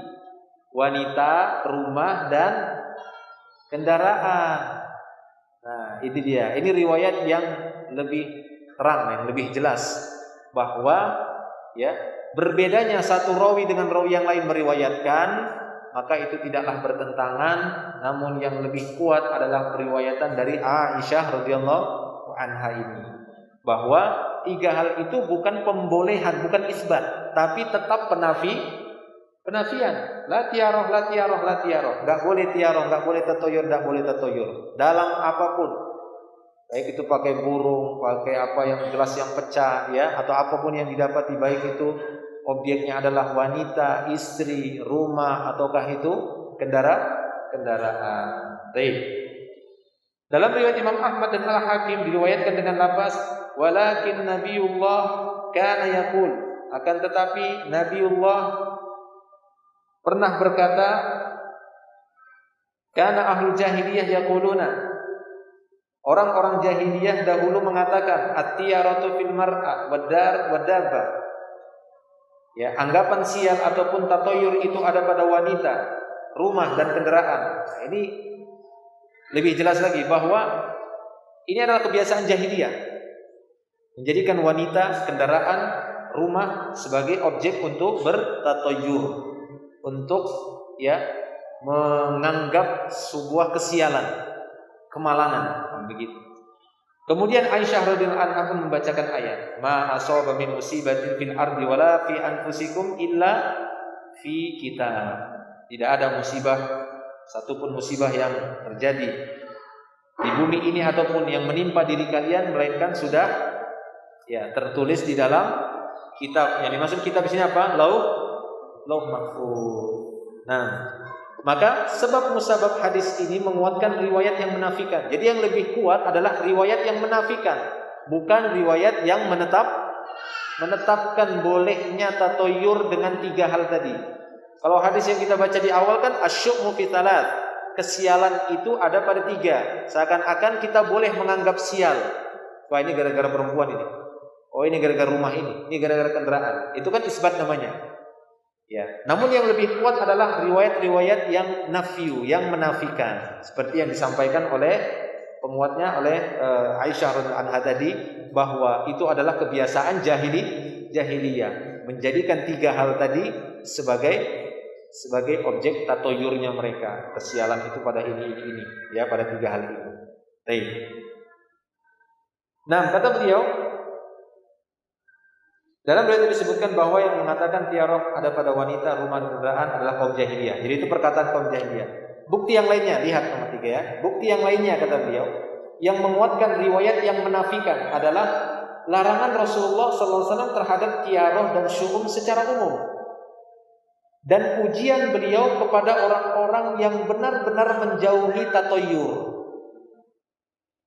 Wanita, rumah, dan kendaraan. Nah, itu dia. Ini riwayat yang lebih terang, yang lebih jelas bahwa ya, berbedanya satu rawi dengan rawi yang lain meriwayatkan, maka itu tidaklah bertentangan, namun yang lebih kuat adalah periwayatan dari Aisyah radhiyallahu anha ini, bahwa 3 hal itu bukan pembolehan, bukan isbat, tapi tetap penafian. La tiaroh, la tiaroh, la tiaroh. Enggak boleh tiaroh, enggak boleh tatoyur, enggak boleh tatoyur. Dalam apapun. Baik itu pakai burung, pakai apa yang gelas yang pecah ya, atau apapun yang didapati, baik itu objeknya adalah wanita, istri, rumah, ataukah itu kendaraan. Baik. Dalam riwayat Imam Ahmad dan Al-Hakim diriwayatkan dengan lafaz walakin Nabiullah kana yaqul, akan tetapi Nabiullah pernah berkata, kana ahlul jahiliyah yaquluna, orang-orang jahiliyah dahulu mengatakan at-tiyaratu fil mar'a wad-dar wad-dabba. Ya, anggapan sial ataupun tatoyur itu ada pada wanita, rumah, dan kendaraan. Nah, ini lebih jelas lagi bahwa ini adalah kebiasaan jahiliyah, menjadikan wanita, kendaraan, rumah sebagai objek untuk bertatoyur, untuk ya menganggap sebuah kesialan, kemalangan, begitu. Kemudian Aisyah radhiyallahu anha pun membacakan ayat, ma asaba min musibatin fil ardi wala fi anfusikum illa fi kitab. Tidak ada musibah, satupun musibah yang terjadi di bumi ini ataupun yang menimpa diri kalian, melainkan sudah ya tertulis di dalam kitab. Yang dimaksud kitab di sini apa? Lauh mahfuz. Nah, Maka sebab musabab hadis ini menguatkan riwayat yang menafikan. Jadi yang lebih kuat adalah riwayat yang menafikan, bukan riwayat yang menetapkan bolehnya tatoyur dengan 3 hal tadi. Kalau hadis yang kita baca di awal kan asyu'mu fi thalath, kesialan itu ada pada 3. Seakan-akan kita boleh menganggap sial. Wah, ini gara-gara perempuan ini. Oh, ini gara-gara rumah ini gara-gara kendaraan. Itu kan isbat namanya. Ya, namun yang lebih kuat adalah riwayat-riwayat yang nafyu, yang menafikan, seperti yang disampaikan oleh penguatnya oleh Aisyah radhiyallahu anha tadi, bahwa itu adalah kebiasaan jahiliyah, menjadikan 3 hal tadi sebagai objek tatoyurnya mereka. Kesialan itu pada ini, ya, pada 3 hal itu. Baik. Nah, kata beliau, dalam riwayat disebutkan bahwa yang mengatakan tiarah ada pada wanita, rumah, dan kendaraan adalah kaum jahiliyah. Jadi itu perkataan kaum jahiliyah. Bukti yang lainnya, lihat nomor 3 ya. Bukti yang lainnya, kata beliau, yang menguatkan riwayat yang menafikan adalah larangan Rasulullah SAW terhadap tiarah dan syu'um secara umum, dan pujian beliau kepada orang-orang yang benar-benar menjauhi tatoyur.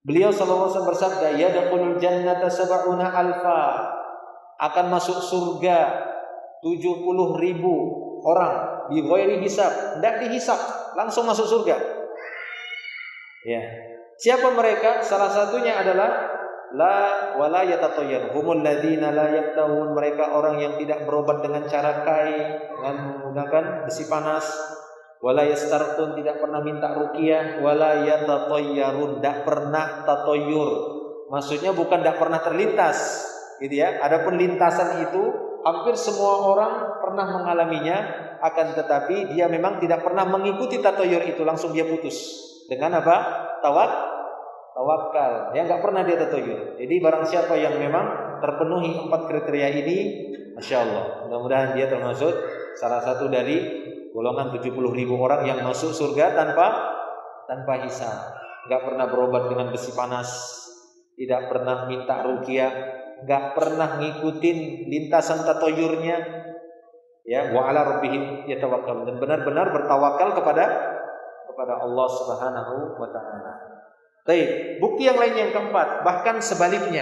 Beliau SAW bersabda, yadkhulul jannata sab'una alfa, akan masuk surga 70.000 orang bi ghairi hisab, tidak dihisab, langsung masuk surga. Ya. Siapa mereka? Salah satunya adalah la wala yatatayyar, humul ladzina la yaktahun, mereka orang yang tidak berobat dengan cara kai, dengan menggunakan besi panas, wala yastarqun, tidak pernah minta ruqyah, wala yatatayyarun, tidak pernah tatoyur. Maksudnya bukan tidak pernah terlintas, gitu ya. Adapun lintasan itu hampir semua orang pernah mengalaminya, akan tetapi dia memang tidak pernah mengikuti tatoyur itu, langsung dia putus dengan apa? Tawakal. Dia nggak pernah dia tatoyur. Jadi barang siapa yang memang terpenuhi 4 kriteria ini, masya Allah, mudah-mudahan dia termasuk salah satu dari golongan 70.000 orang yang masuk surga tanpa hisab. Nggak pernah berobat dengan besi panas, tidak pernah minta ruqyah, nggak pernah ngikutin lintasan tatoyurnya, ya, wa ala rabbihim yatawakkalun, dan benar-benar bertawakal kepada Allah Subhanahu wa taala. Baik, bukti yang lain yang keempat, bahkan sebaliknya.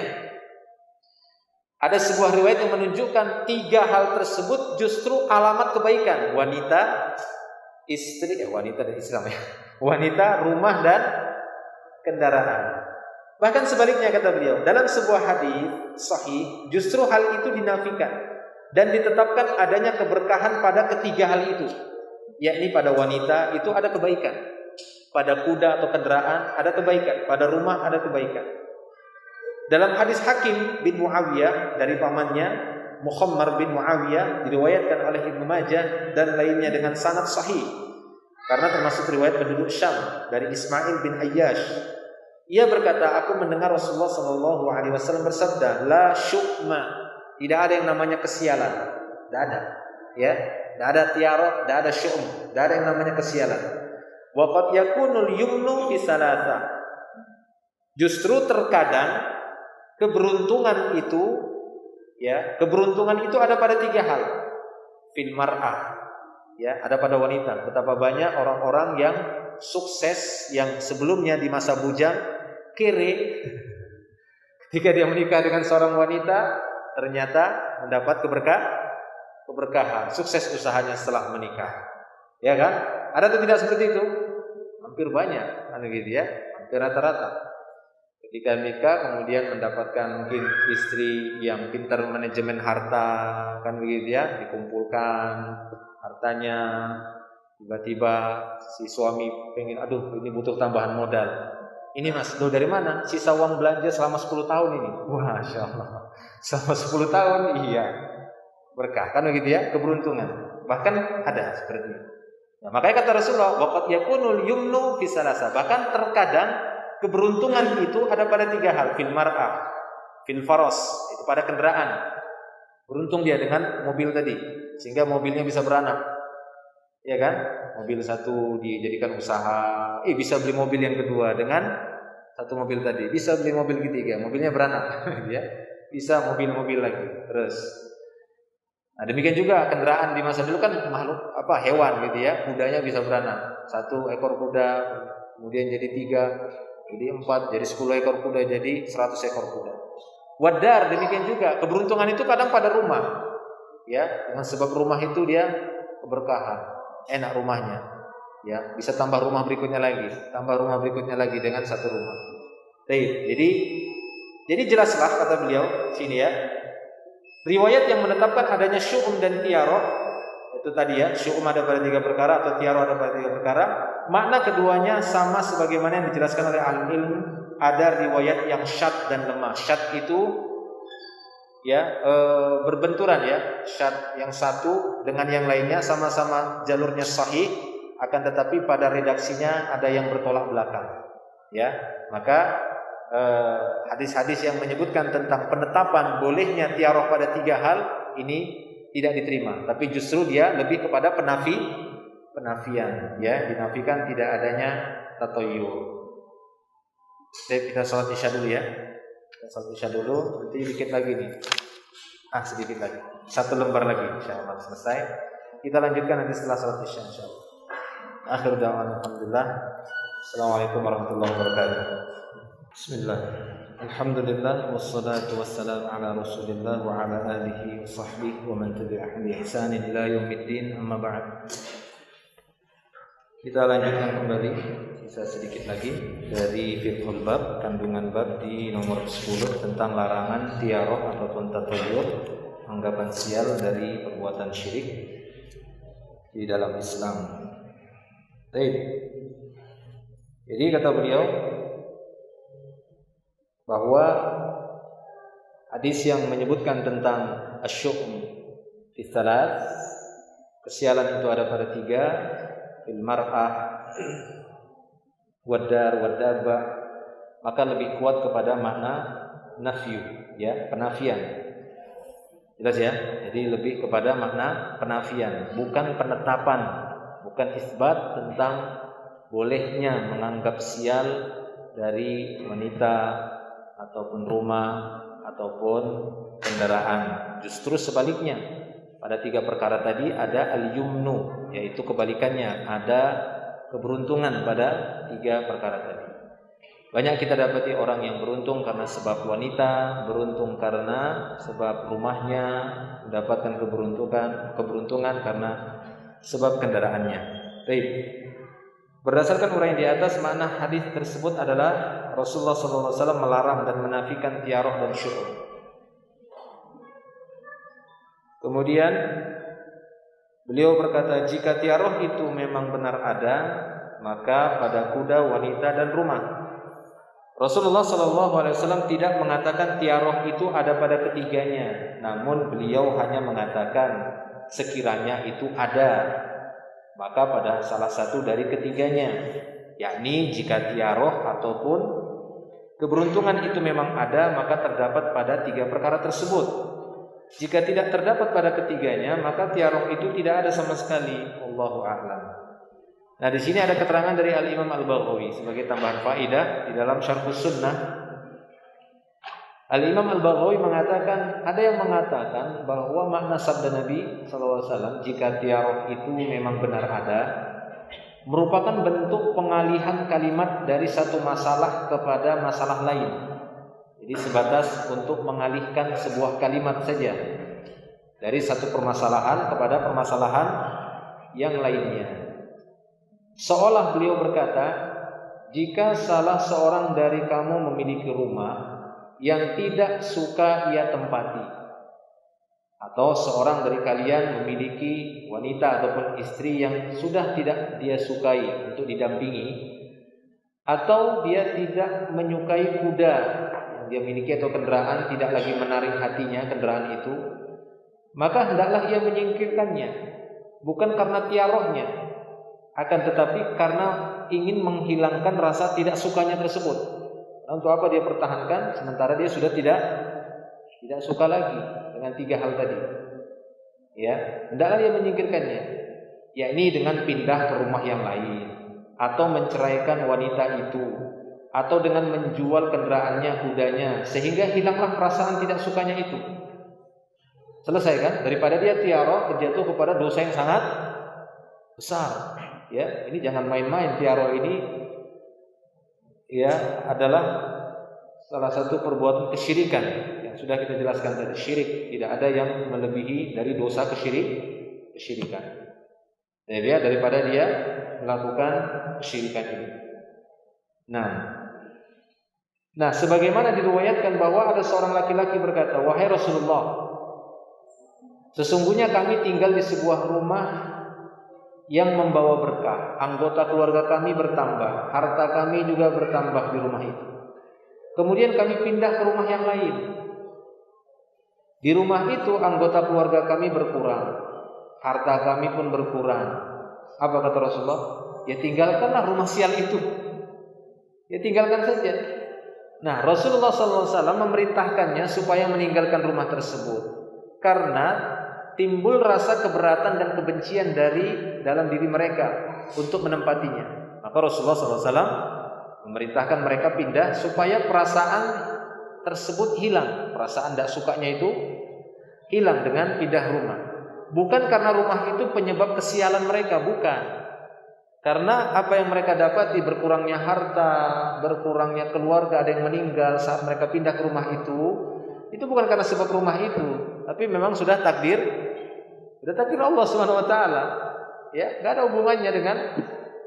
Ada sebuah riwayat yang menunjukkan 3 hal tersebut justru alamat kebaikan. Wanita, istri, wanita dan Islam ya. Wanita, rumah, dan kendaraan. Bahkan sebaliknya, kata beliau, dalam sebuah hadis sahih, justru hal itu dinafikan dan ditetapkan adanya keberkahan pada 3 hal itu. Yakni pada wanita itu ada kebaikan, pada kuda atau kendaraan ada kebaikan, pada rumah ada kebaikan. Dalam hadis Hakim bin Muawiyah dari pamannya Muhammad bin Muawiyah, diriwayatkan oleh Ibnu Majah dan lainnya dengan sanad sahih, karena termasuk riwayat penduduk Syam, dari Ismail bin Ayyash. Ia berkata, aku mendengar Rasulullah SAW bersabda, la syu'ma, tidak ada yang namanya kesialan, tidak ada, ya, tidak ada tiarah, tidak ada syu'um, tidak ada yang namanya kesialan. Wa qad yakunul yumnu fi salasa, justru terkadang keberuntungan itu, ya, keberuntungan itu ada pada 3 hal. Fil mar'ah, ya, ada pada wanita. Betapa banyak orang-orang yang sukses yang sebelumnya di masa bujang kere, ketika dia menikah dengan seorang wanita ternyata mendapat keberkahan, sukses usahanya setelah menikah, ya kan? Ada atau tidak seperti itu? Hampir banyak, kan gitu ya, hampir rata-rata. Ketika nikah kemudian mendapatkan mungkin istri yang pintar manajemen harta, kan begitu ya, dikumpulkan hartanya, tiba-tiba si suami pengen, aduh ini butuh tambahan modal. Ini mas, lo dari mana? Sisa uang belanja selama 10 tahun ini. Wah, Masya Allah, selama 10 tahun, iya, berkah, kan begitu ya, keberuntungan. Bahkan ada seperti itu. Nah, makanya kata Rasulullah, waqad yakunul yumnu fi salasa, bahkan terkadang keberuntungan itu ada pada 3 hal. Fil mar'ah, fil faras, itu pada kendaraan. Beruntung dia dengan mobil tadi, sehingga mobilnya bisa beranak, ya kan? Mobil satu dijadikan usaha, bisa beli mobil yang kedua dengan satu mobil tadi, bisa beli mobil ketiga, mobilnya beranak, ya, bisa mobil-mobil lagi terus. Nah, demikian juga kendaraan di masa dulu kan makhluk hewan gitu ya, kudanya bisa beranak. 1 ekor kuda, kemudian jadi 3, jadi 4, jadi 10 ekor kuda, jadi 100 ekor kuda. Wadar demikian juga, keberuntungan itu kadang pada rumah. Ya, dengan sebab rumah itu dia keberkahan, enak rumahnya. Ya, bisa tambah rumah berikutnya lagi, tambah rumah berikutnya lagi dengan 1 rumah. Baik, jadi jelaslah kata beliau sini ya. Riwayat yang menetapkan adanya syu'um dan tiaroh, itu tadi ya, syu'um ada pada 3 perkara atau tiaroh ada pada 3 perkara. Makna keduanya sama sebagaimana yang dijelaskan oleh al-ilm. Ada riwayat yang syadz dan lemah. Syadz itu ya berbenturan ya. Syadz yang satu dengan yang lainnya sama-sama jalurnya sahih, akan tetapi pada redaksinya ada yang bertolak belakang. Ya, maka hadis-hadis yang menyebutkan tentang penetapan bolehnya tiaroh pada 3 hal ini tidak diterima, tapi justru dia lebih kepada penafian, ya, dinafikan tidak adanya tatoyur. Kita sholat isya dulu ya, nanti dikit lagi nih, sedikit lagi, 1 lembar lagi, insyaallah selesai. Kita lanjutkan nanti setelah sholat isya insyaallah. Akhir da'wana alhamdulillah. Assalamualaikum warahmatullahi wabarakatuh. Bismillah. Alhamdulillah wassalatu wassalamu ala Rasulillah wa ala alihi wa sahbihi wa man tabi'ahum bi ihsanin ila yaumiddin, amma ba'd. Kita lanjutkan kembali sisa sedikit lagi dari fiqhul bab, kandungan bab di nomor 10 tentang larangan tiaroh ataupun tatoyur, anggapan sial dari perbuatan syirik di dalam Islam. Baik. Jadi kata beliau bahwa hadis yang menyebutkan tentang asyu'um fi thalath, kesialan itu ada pada 3, fil mar'ah, wadar, wadaba, maka lebih kuat kepada makna nafyu, ya, penafian. Jelas ya? Jadi lebih kepada makna penafian, bukan penetapan, bukan isbat tentang bolehnya menganggap sial dari wanita ataupun rumah ataupun kendaraan. Justru sebaliknya, pada 3 perkara tadi ada al-yumnu, yaitu kebalikannya, ada keberuntungan pada 3 perkara tadi. Banyak kita dapati orang yang beruntung karena sebab wanita, beruntung karena sebab rumahnya, mendapatkan keberuntungan karena sebab kendaraannya. Baik. Berdasarkan uraian di atas, makna hadis tersebut adalah Rasulullah SAW melarang dan menafikan tiaroh dan syu'um. Kemudian beliau berkata, jika tiaroh itu memang benar ada, maka pada kuda, wanita dan rumah. Rasulullah SAW tidak mengatakan tiaroh itu ada pada ketiganya, namun beliau hanya mengatakan sekiranya itu ada, maka pada salah satu dari ketiganya, yakni jika tiaroh ataupun keberuntungan itu memang ada, maka terdapat pada 3 perkara tersebut. Jika tidak terdapat pada ketiganya, maka tiaroh itu tidak ada sama sekali. Wallahu a'lam. Nah, di sini ada keterangan dari Al-Imam Al-Baghawi sebagai tambahan faedah di dalam Syarhus Sunnah. Al-Imam Al-Baghawi mengatakan, ada yang mengatakan bahwa makna sabda Nabi SAW, jika tiaroh itu memang benar ada, merupakan bentuk pengalihan kalimat dari satu masalah kepada masalah lain. Jadi sebatas untuk mengalihkan sebuah kalimat saja dari satu permasalahan kepada permasalahan yang lainnya. Seolah beliau berkata, jika salah seorang dari kamu memiliki rumah yang tidak suka ia tempati, atau seorang dari kalian memiliki wanita ataupun istri yang sudah tidak dia sukai untuk didampingi, atau dia tidak menyukai kuda yang dia miliki atau kendaraan tidak lagi menarik hatinya kendaraan itu, maka hendaklah ia menyingkirkannya, bukan karena tiarohnya, akan tetapi karena ingin menghilangkan rasa tidak sukanya tersebut. Untuk apa dia pertahankan sementara dia sudah tidak suka lagi dengan 3 hal tadi. Ya, hendaklah dia menyingkirkannya, yakni dengan pindah ke rumah yang lain, atau menceraikan wanita itu, atau dengan menjual kendaraannya, kudanya, sehingga hilanglah perasaan tidak sukanya itu. Selesai kan? Daripada dia tiaro terjatuh kepada dosa yang sangat besar. Ya, ini jangan main-main. Tiaro ini ya adalah salah satu perbuatan kesyirikan yang sudah kita jelaskan tadi. Syirik, tidak ada yang melebihi dari dosa kesyirikan. Jadi daripada dia melakukan kesyirikan ini. Nah, sebagaimana diriwayatkan bahwa ada seorang laki-laki berkata, "Wahai Rasulullah, sesungguhnya kami tinggal di sebuah rumah yang membawa berkah. Anggota keluarga kami bertambah, harta kami juga bertambah di rumah itu. Kemudian kami pindah ke rumah yang lain. Di rumah itu anggota keluarga kami berkurang, harta kami pun berkurang." Apa kata Rasulullah? Ya tinggalkanlah rumah sial itu. Ya tinggalkan saja. Nah, Rasulullah SAW memerintahkannya supaya meninggalkan rumah tersebut karena timbul rasa keberatan dan kebencian dari dalam diri mereka untuk menempatinya. Maka Rasulullah SAW memerintahkan mereka pindah supaya perasaan tersebut hilang. Perasaan tidak sukanya itu hilang dengan pindah rumah. Bukan karena rumah itu penyebab kesialan mereka, bukan. Karena apa yang mereka dapati, berkurangnya harta, berkurangnya keluarga, ada yang meninggal saat mereka pindah ke rumah itu bukan karena sebab rumah itu, tapi memang sudah takdir Allah Subhanahu wa taala. Ya, enggak ada hubungannya dengan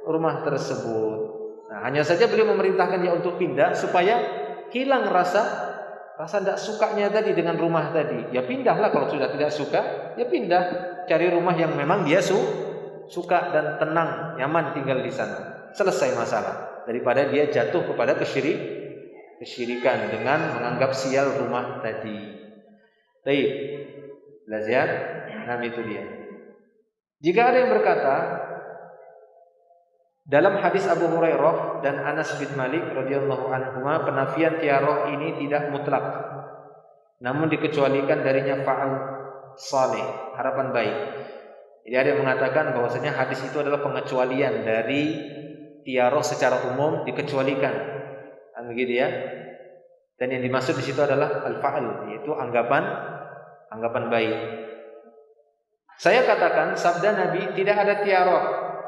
rumah tersebut. Nah, hanya saja beliau memerintahkan dia untuk pindah supaya hilang rasa tidak sukanya tadi dengan rumah tadi. Ya pindahlah, kalau sudah tidak suka, ya pindah, cari rumah yang memang dia suka dan tenang, nyaman tinggal di sana. Selesai masalah. Daripada dia jatuh kepada kesyirikan dengan menganggap sial rumah tadi. Baik. Belajar. Nah, itu dia. Jika ada yang berkata dalam hadis Abu Hurairah dan Anas bin Malik radhiyallahu anhuma, penafian tiaroh ini tidak mutlak, namun dikecualikan darinya fa'al saleh, harapan baik. Jadi ada yang mengatakan bahwasanya hadis itu adalah pengecualian dari tiaroh secara umum, dikecualikan. Begitu ya. Dan yang dimaksud di situ adalah al-fa'al, yaitu anggapan baik. Saya katakan sabda Nabi tidak ada tiaroh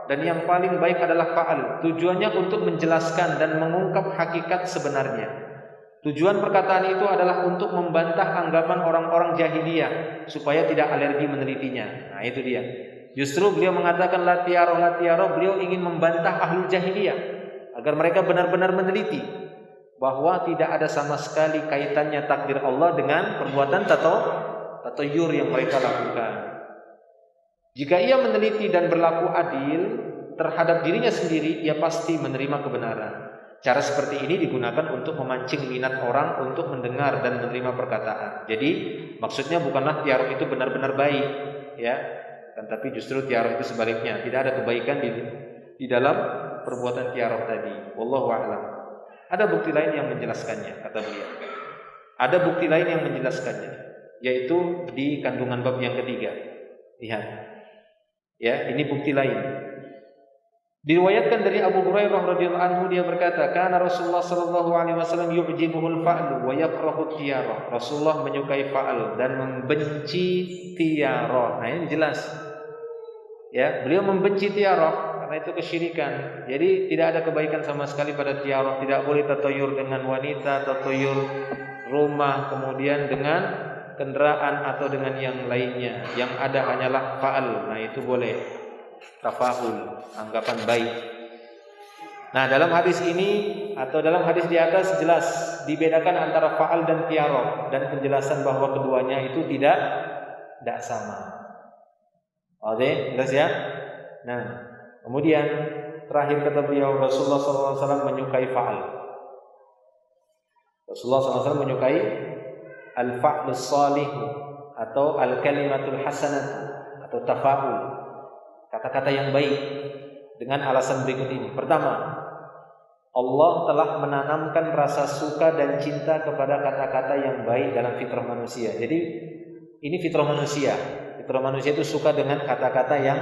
dan yang paling baik adalah fa'al. Tujuannya untuk menjelaskan dan mengungkap hakikat sebenarnya. Tujuan perkataan itu adalah untuk membantah anggapan orang-orang jahiliyah supaya tidak alergi menelitinya. Nah, itu dia. Justru beliau mengatakan la tiaroh, beliau ingin membantah ahlul jahiliyah agar mereka benar-benar meneliti bahwa tidak ada sama sekali kaitannya takdir Allah dengan perbuatan tatayur yang mereka lakukan. Jika ia meneliti dan berlaku adil terhadap dirinya sendiri, ia pasti menerima kebenaran. Cara seperti ini digunakan untuk memancing minat orang untuk mendengar dan menerima perkataan. Jadi maksudnya bukanlah tiaroh itu benar-benar baik, ya, kan, tapi justru tiaroh itu sebaliknya, tidak ada kebaikan di dalam perbuatan tiaroh tadi. Wallahu a'lam. Ada bukti lain yang menjelaskannya, kata beliau. Ada bukti lain yang menjelaskannya, yaitu di kandungan bab yang ketiga. Lihat, ya, ini bukti lain. Diriwayatkan dari Abu Hurairah radhiyallahu anhu, dia berkata, "Kana Rasulullah sallallahu alaihi wasallam yu'jibuhul fa'lu wa yakrahu tiarah." Rasulullah menyukai fa'al dan membenci tiarah. Nah, ini jelas. Ya, beliau membenci tiarah karena itu kesyirikan. Jadi tidak ada kebaikan sama sekali pada tiarah. Tidak boleh tatayur dengan wanita, tatayur rumah, kemudian dengan kendaraan atau dengan yang lainnya. Yang ada hanyalah fa'al. Nah, itu boleh. Tafa'ul, anggapan baik. Nah, dalam hadis ini atau dalam hadis di atas jelas dibedakan antara fa'al dan tiaroh, dan penjelasan bahwa keduanya itu tidak sama. Oke, jelas ya? Nah, kemudian terakhir kata beliau, Rasulullah SAW menyukai fa'al. Rasulullah SAW menyukai al-fa'lus salih atau al-kalimatul hasanah atau tafa'ul, kata-kata yang baik, dengan alasan berikut ini. Pertama, Allah telah menanamkan rasa suka dan cinta kepada kata-kata yang baik dalam fitrah manusia. Jadi ini fitrah manusia. Fitrah manusia itu suka dengan kata-kata yang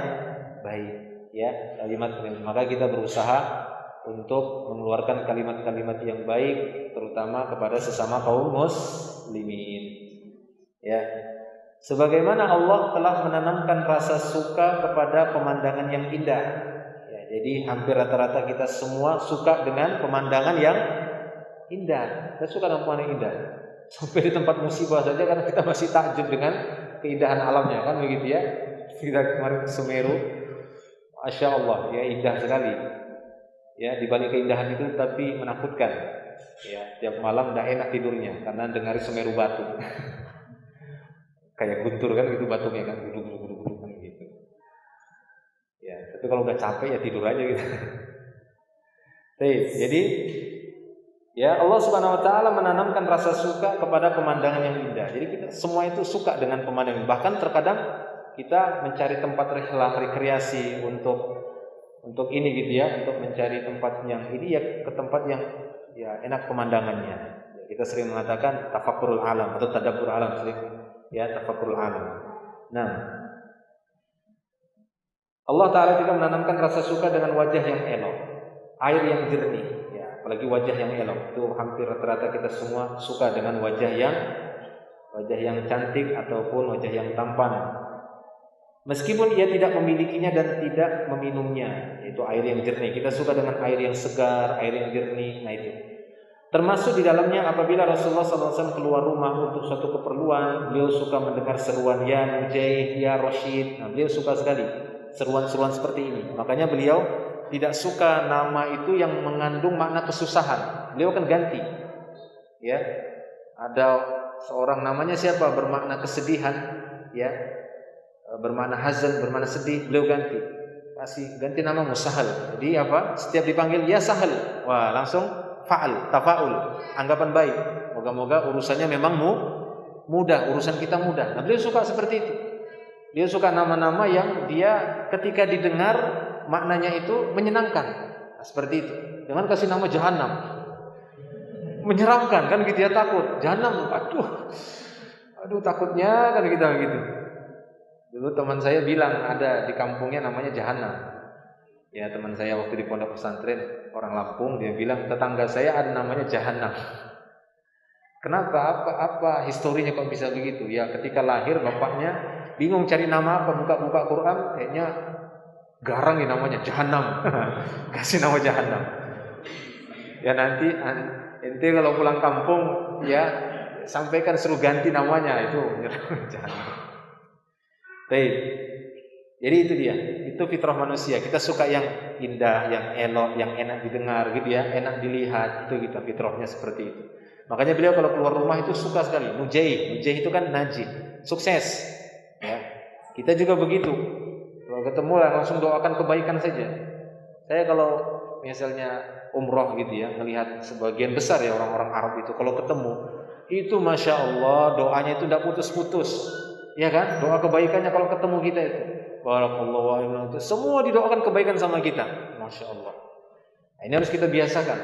baik, ya, kalimat. Maka kita berusaha untuk mengeluarkan kalimat-kalimat yang baik, terutama kepada sesama kaum muslimin. Ya. Sebagaimana Allah telah menanamkan rasa suka kepada pemandangan yang indah. Ya, jadi hampir rata-rata kita semua suka dengan pemandangan yang indah. Kita suka dengan pemandangan indah. Sampai di tempat musibah saja karena kita masih takjub dengan keindahan alamnya, kan begitu ya. Kita kemarin ke Semeru, Masya Allah, ya indah sekali. Ya, di balik keindahan itu tapi menakutkan. Ya, tiap malam tidak enak tidurnya karena dengar Semeru batu. Kayak guntur kan gitu batunya kan, guduk kan gitu. Ya, tapi kalau udah capek ya tidur aja gitu. Jadi ya Allah Subhanahu wa taala menanamkan rasa suka kepada pemandangan yang indah. Jadi kita semua itu suka dengan pemandangan. Bahkan terkadang kita mencari tempat rekreasi untuk ini gitu ya, untuk mencari tempat yang ini ya ke tempat yang ya enak pemandangannya. Kita sering mengatakan tafakkurul alam atau tadabbur alam sering ya tafakkurul alam. Nah, Allah taala juga menanamkan rasa suka dengan wajah yang elok, air yang jernih, ya, apalagi wajah yang elok. Itu hampir rata-rata kita semua suka dengan wajah yang cantik ataupun wajah yang tampan. Meskipun ia tidak memilikinya dan tidak meminumnya, yaitu air yang jernih. Kita suka dengan air yang segar, air yang jernih. Nah itu. Termasuk di dalamnya apabila Rasulullah SAW keluar rumah untuk suatu keperluan, beliau suka mendengar seruan ya Nujaih, ya Rashid. Nah, beliau suka sekali seruan-seruan seperti ini. Makanya beliau tidak suka nama itu yang mengandung makna kesusahan. Beliau akan ganti. Ya, ada seorang namanya siapa bermakna kesedihan, ya, bermakna hazan, bermakna sedih. Beliau ganti nama Musahal. Jadi apa? Setiap dipanggil ya Sahal, wah langsung fa'al, tafaul, anggapan baik. Moga-moga urusannya memang mudah, urusan kita mudah. Nah, beliau suka seperti itu. Dia suka nama-nama yang dia ketika didengar maknanya itu menyenangkan. Nah, seperti itu. Jangan kasih nama Jahannam. Menyeramkan kan gitu ya, takut. Jahannam, aduh takutnya kan kita gitu. Dulu teman saya bilang ada di kampungnya namanya Jahannam. Ya, teman saya waktu di pondok pesantren orang Lampung, dia bilang tetangga saya ada namanya Jahannam. Kenapa? Apa historinya kok bisa begitu? Ya, ketika lahir bapaknya bingung cari nama apa, buka Quran, kayaknya garang nih namanya Jahannam. Kasih nama Jahannam. Ya nanti ente kalau pulang kampung ya sampaikan suruh ganti namanya itu Jahannam. Baik. Jadi itu dia, itu fitrah manusia. Kita suka yang indah, yang elok, yang enak didengar gitu ya, enak dilihat, itu kita fitrahnya seperti itu. Makanya beliau kalau keluar rumah itu suka sekali. Nujaih itu kan najih, sukses. Ya. Kita juga begitu. Kalau ketemu langsung doakan kebaikan saja. Saya kalau misalnya umroh gitu ya, melihat sebagian besar ya orang-orang Arab itu kalau ketemu itu masya Allah doanya itu tidak putus-putus. Ya kan? Doa kebaikannya kalau ketemu kita itu. Barakallahu wabarakatuh. Semua didoakan kebaikan sama kita. Masya Allah. Nah, ini harus kita biasakan.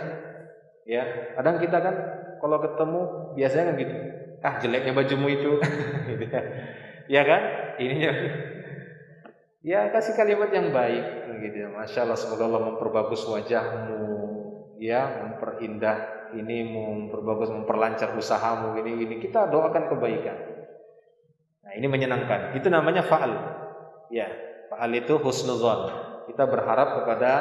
Ya, kadang kita kan kalau ketemu biasanya kan gitu. Jeleknya bajumu itu. Gitu ya. Ya kan? Ininya. Ya, kasih kalimat yang baik gitu ya. Masya Allah, semoga Allah memperbagus wajahmu, ya, memperindah ini, memperlancar usahamu ini. Kita doakan kebaikan. Nah, ini menyenangkan. Itu namanya fa'al. Ya, fa'al itu husnuzon. Kita berharap kepada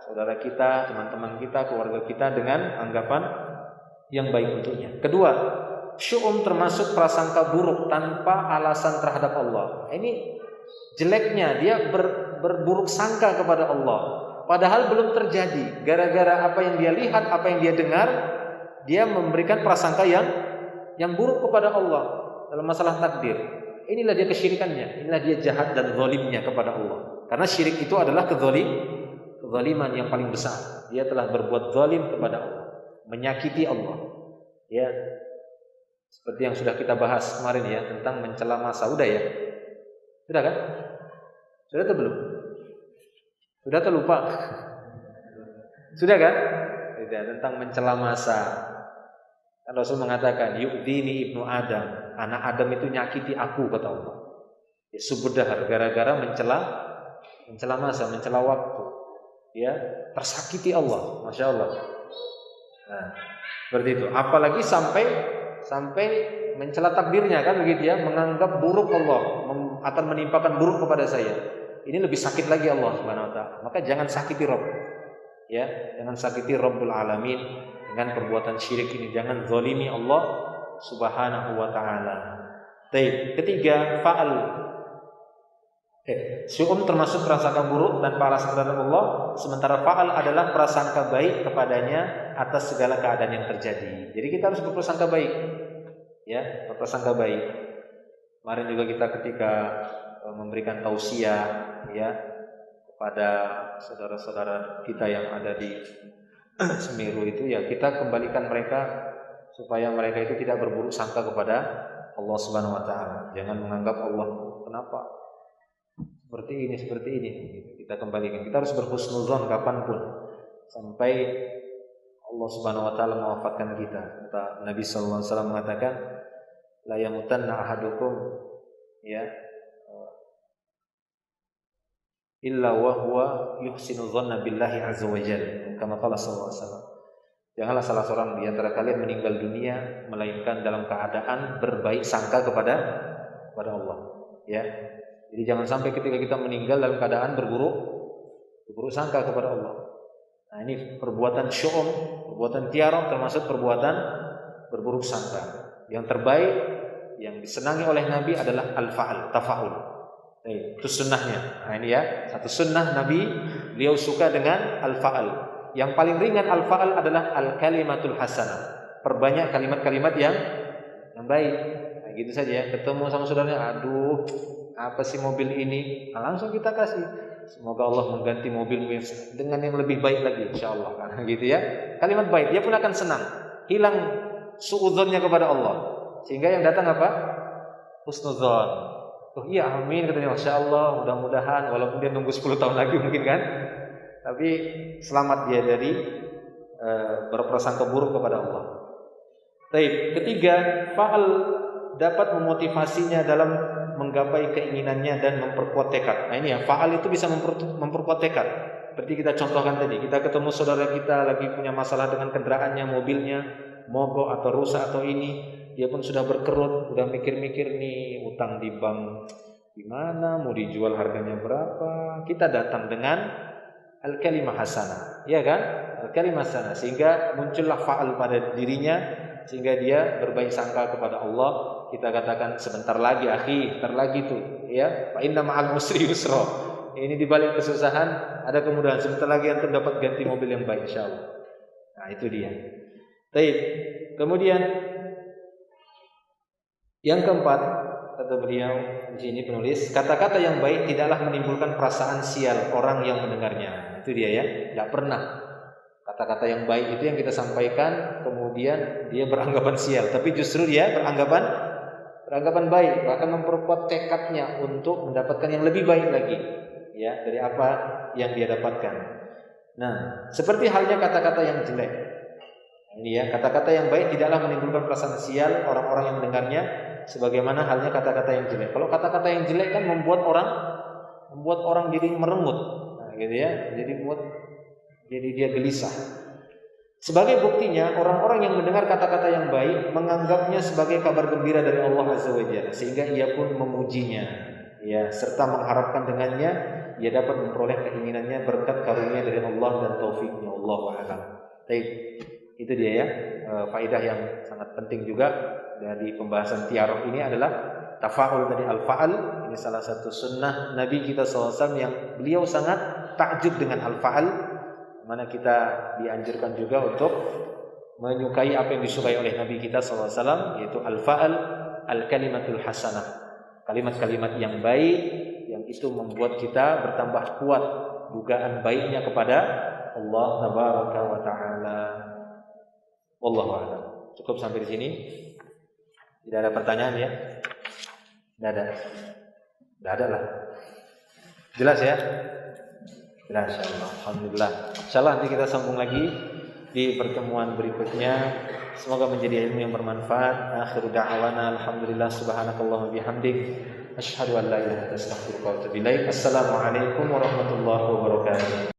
saudara kita, teman-teman kita, keluarga kita dengan anggapan yang baik untuknya. Kedua, syu'um termasuk prasangka buruk tanpa alasan terhadap Allah. Ini jeleknya dia berburuk sangka kepada Allah. Padahal belum terjadi. Gara-gara apa yang dia lihat, apa yang dia dengar, dia memberikan prasangka yang buruk kepada Allah dalam masalah takdir. Inilah dia kesyirikannya, inilah dia jahat dan zalimnya kepada Allah. Karena syirik itu adalah kezaliman yang paling besar. Dia telah berbuat zalim kepada Allah, menyakiti Allah. Ya, seperti yang sudah kita bahas kemarin ya tentang mencela masa. Udah ya? Sudah kan? Sudah atau belum? Sudah atau lupa? Sudah kan? Tidak, tentang mencela masa. Kan Rasul mengatakan, yu'dini ibnu Adam. Anak Adam itu nyakiti aku, kata Allah. Ya, subdahar, gara-gara mencela masa, mencela waktu. Ya, tersakiti Allah, masya Allah. Nah, seperti itu. Apalagi sampai mencela takdirnya kan begitu ya, menganggap buruk Allah akan menimpakan buruk kepada saya. Ini lebih sakit lagi Allah Subhanahu wa taala. Maka jangan sakiti Rabb. Ya, jangan sakiti Rabbul Alamin dengan perbuatan syirik ini. Jangan zalimi Allah Subhanahu wa taala. Baik, ketiga, fa'al. Syu'um termasuk prasangka buruk dan prasangka terhadap Allah, sementara fa'al adalah prasangka baik kepadanya atas segala keadaan yang terjadi. Jadi kita harus berprasangka baik. Ya, berprasangka baik. Kemarin juga kita ketika memberikan tausiah ya kepada saudara-saudara kita yang ada di Semeru itu, ya kita kembalikan mereka supaya mereka itu tidak berburuk sangka kepada Allah Subhanahu wa taala. Jangan menganggap Allah kenapa seperti ini. Kita kembalikan. Kita harus berhusnuzon kapanpun sampai Allah Subhanahu wa taala mewafatkan kita. Kata Nabi sallallahu alaihi wasallam mengatakan, la yamutanna ahadukum ya illa wa huwa yuhsinu dhanna billahi azza wa jalla. Kama qala sallallahu alaihi wasallam. Janganlah salah seorang di antara kalian meninggal dunia melainkan dalam keadaan berbaik sangka kepada Allah. Ya. Jadi jangan sampai ketika kita meninggal dalam keadaan berburuk sangka kepada Allah. Nah, ini perbuatan syu'um, perbuatan tiarah termasuk perbuatan berburuk sangka. Yang terbaik yang disenangi oleh Nabi adalah al-fa'al, tafa'ul. Itu sunnahnya. Nah, ini ya, satu sunnah Nabi, beliau suka dengan al-fa'al. Yang paling ringan al-fa'al adalah al-kalimatul hasanah. Perbanyak kalimat-kalimat yang baik. Nah, gitu saja ya. Ketemu sama saudaranya, aduh, apa sih mobil ini? Nah, langsung kita kasih. Semoga Allah mengganti mobil dengan yang lebih baik lagi, insyaallah. Nah, gitu ya. Kalimat baik, dia pun akan senang. Hilang suudzonnya kepada Allah. Sehingga yang datang apa? Husnudzon. Oh iya, amin katanya, masyaallah, mudah-mudahan walaupun dia nunggu 10 tahun lagi mungkin kan. Tapi selamat dia dari berprasangka buruk kepada Allah. Baik, ketiga, fa'al dapat memotivasinya dalam menggapai keinginannya dan memperkuat tekad. Nah ini ya, fa'al itu bisa memperkuat tekad. Seperti kita contohkan tadi, kita ketemu saudara kita lagi punya masalah dengan kendaraannya, mobilnya mogok atau rusak atau ini, dia pun sudah berkerut, udah mikir-mikir nih utang di bank gimana, mau dijual harganya berapa. Kita datang dengan al-kalimah hasanah, ya kan? Al-kalimah hasanah, sehingga muncullah fa'al pada dirinya, sehingga dia berbaik sangka kepada Allah. Kita katakan sebentar lagi akhi, sebentar lagi tuh ya, fa inna ma'al usri yusra. Ini di balik kesusahan ada kemudahan, sebentar lagi antum dapat ganti mobil yang baik insyaallah. Nah, itu dia. Baik. Kemudian yang keempat, kata beliau di sini penulis, kata-kata yang baik tidaklah menimbulkan perasaan sial orang yang mendengarnya. Itu dia ya, tidak pernah kata-kata yang baik itu yang kita sampaikan kemudian dia beranggapan sial, tapi justru dia beranggapan baik, bahkan memperkuat tekadnya untuk mendapatkan yang lebih baik lagi ya dari apa yang dia dapatkan. Nah, seperti halnya kata-kata yang jelek. Ini ya, kata-kata yang baik tidaklah menimbulkan perasaan sial orang-orang yang mendengarnya, sebagaimana halnya kata-kata yang jelek. Kalau kata-kata yang jelek kan membuat orang jadi merengut. Nah, gitu ya. Jadi dia gelisah. Sebagai buktinya, orang-orang yang mendengar kata-kata yang baik menganggapnya sebagai kabar gembira dari Allah Azza wa Jalla, sehingga ia pun memujinya, ya, serta mengharapkan dengannya ia dapat memperoleh keinginannya berkat karunia dari Allah dan taufiknya. Allahu a'lam. Baik, itu dia ya, faedah yang sangat penting juga dari pembahasan tiarah ini adalah tafa'ul dari al-fa'al. Ini salah satu sunnah Nabi kita SAW yang beliau sangat takjub dengan al-fa'al. Mana kita dianjurkan juga untuk menyukai apa yang disukai oleh Nabi kita SAW, yaitu al-fa'al, al-kalimatul hasanah, kalimat-kalimat yang baik, yang itu membuat kita bertambah kuat dugaan baiknya kepada Allah Tabaraka wa Ta'ala. Wallahu a'lam. Cukup sampai di sini. Tidak ada pertanyaan ya? Tidak ada lah. Jelas ya? Jelas, insyaallah. Alhamdulillah. Insyaallah nanti kita sambung lagi di pertemuan berikutnya. Semoga menjadi ilmu yang bermanfaat. Akhiru da'wana alhamdulillah subhanakallahumma bihamdik asyhadu an la ilaha illa anta astaghfiruka wa atubu ilaik. Assalamualaikum warahmatullahi wabarakatuh.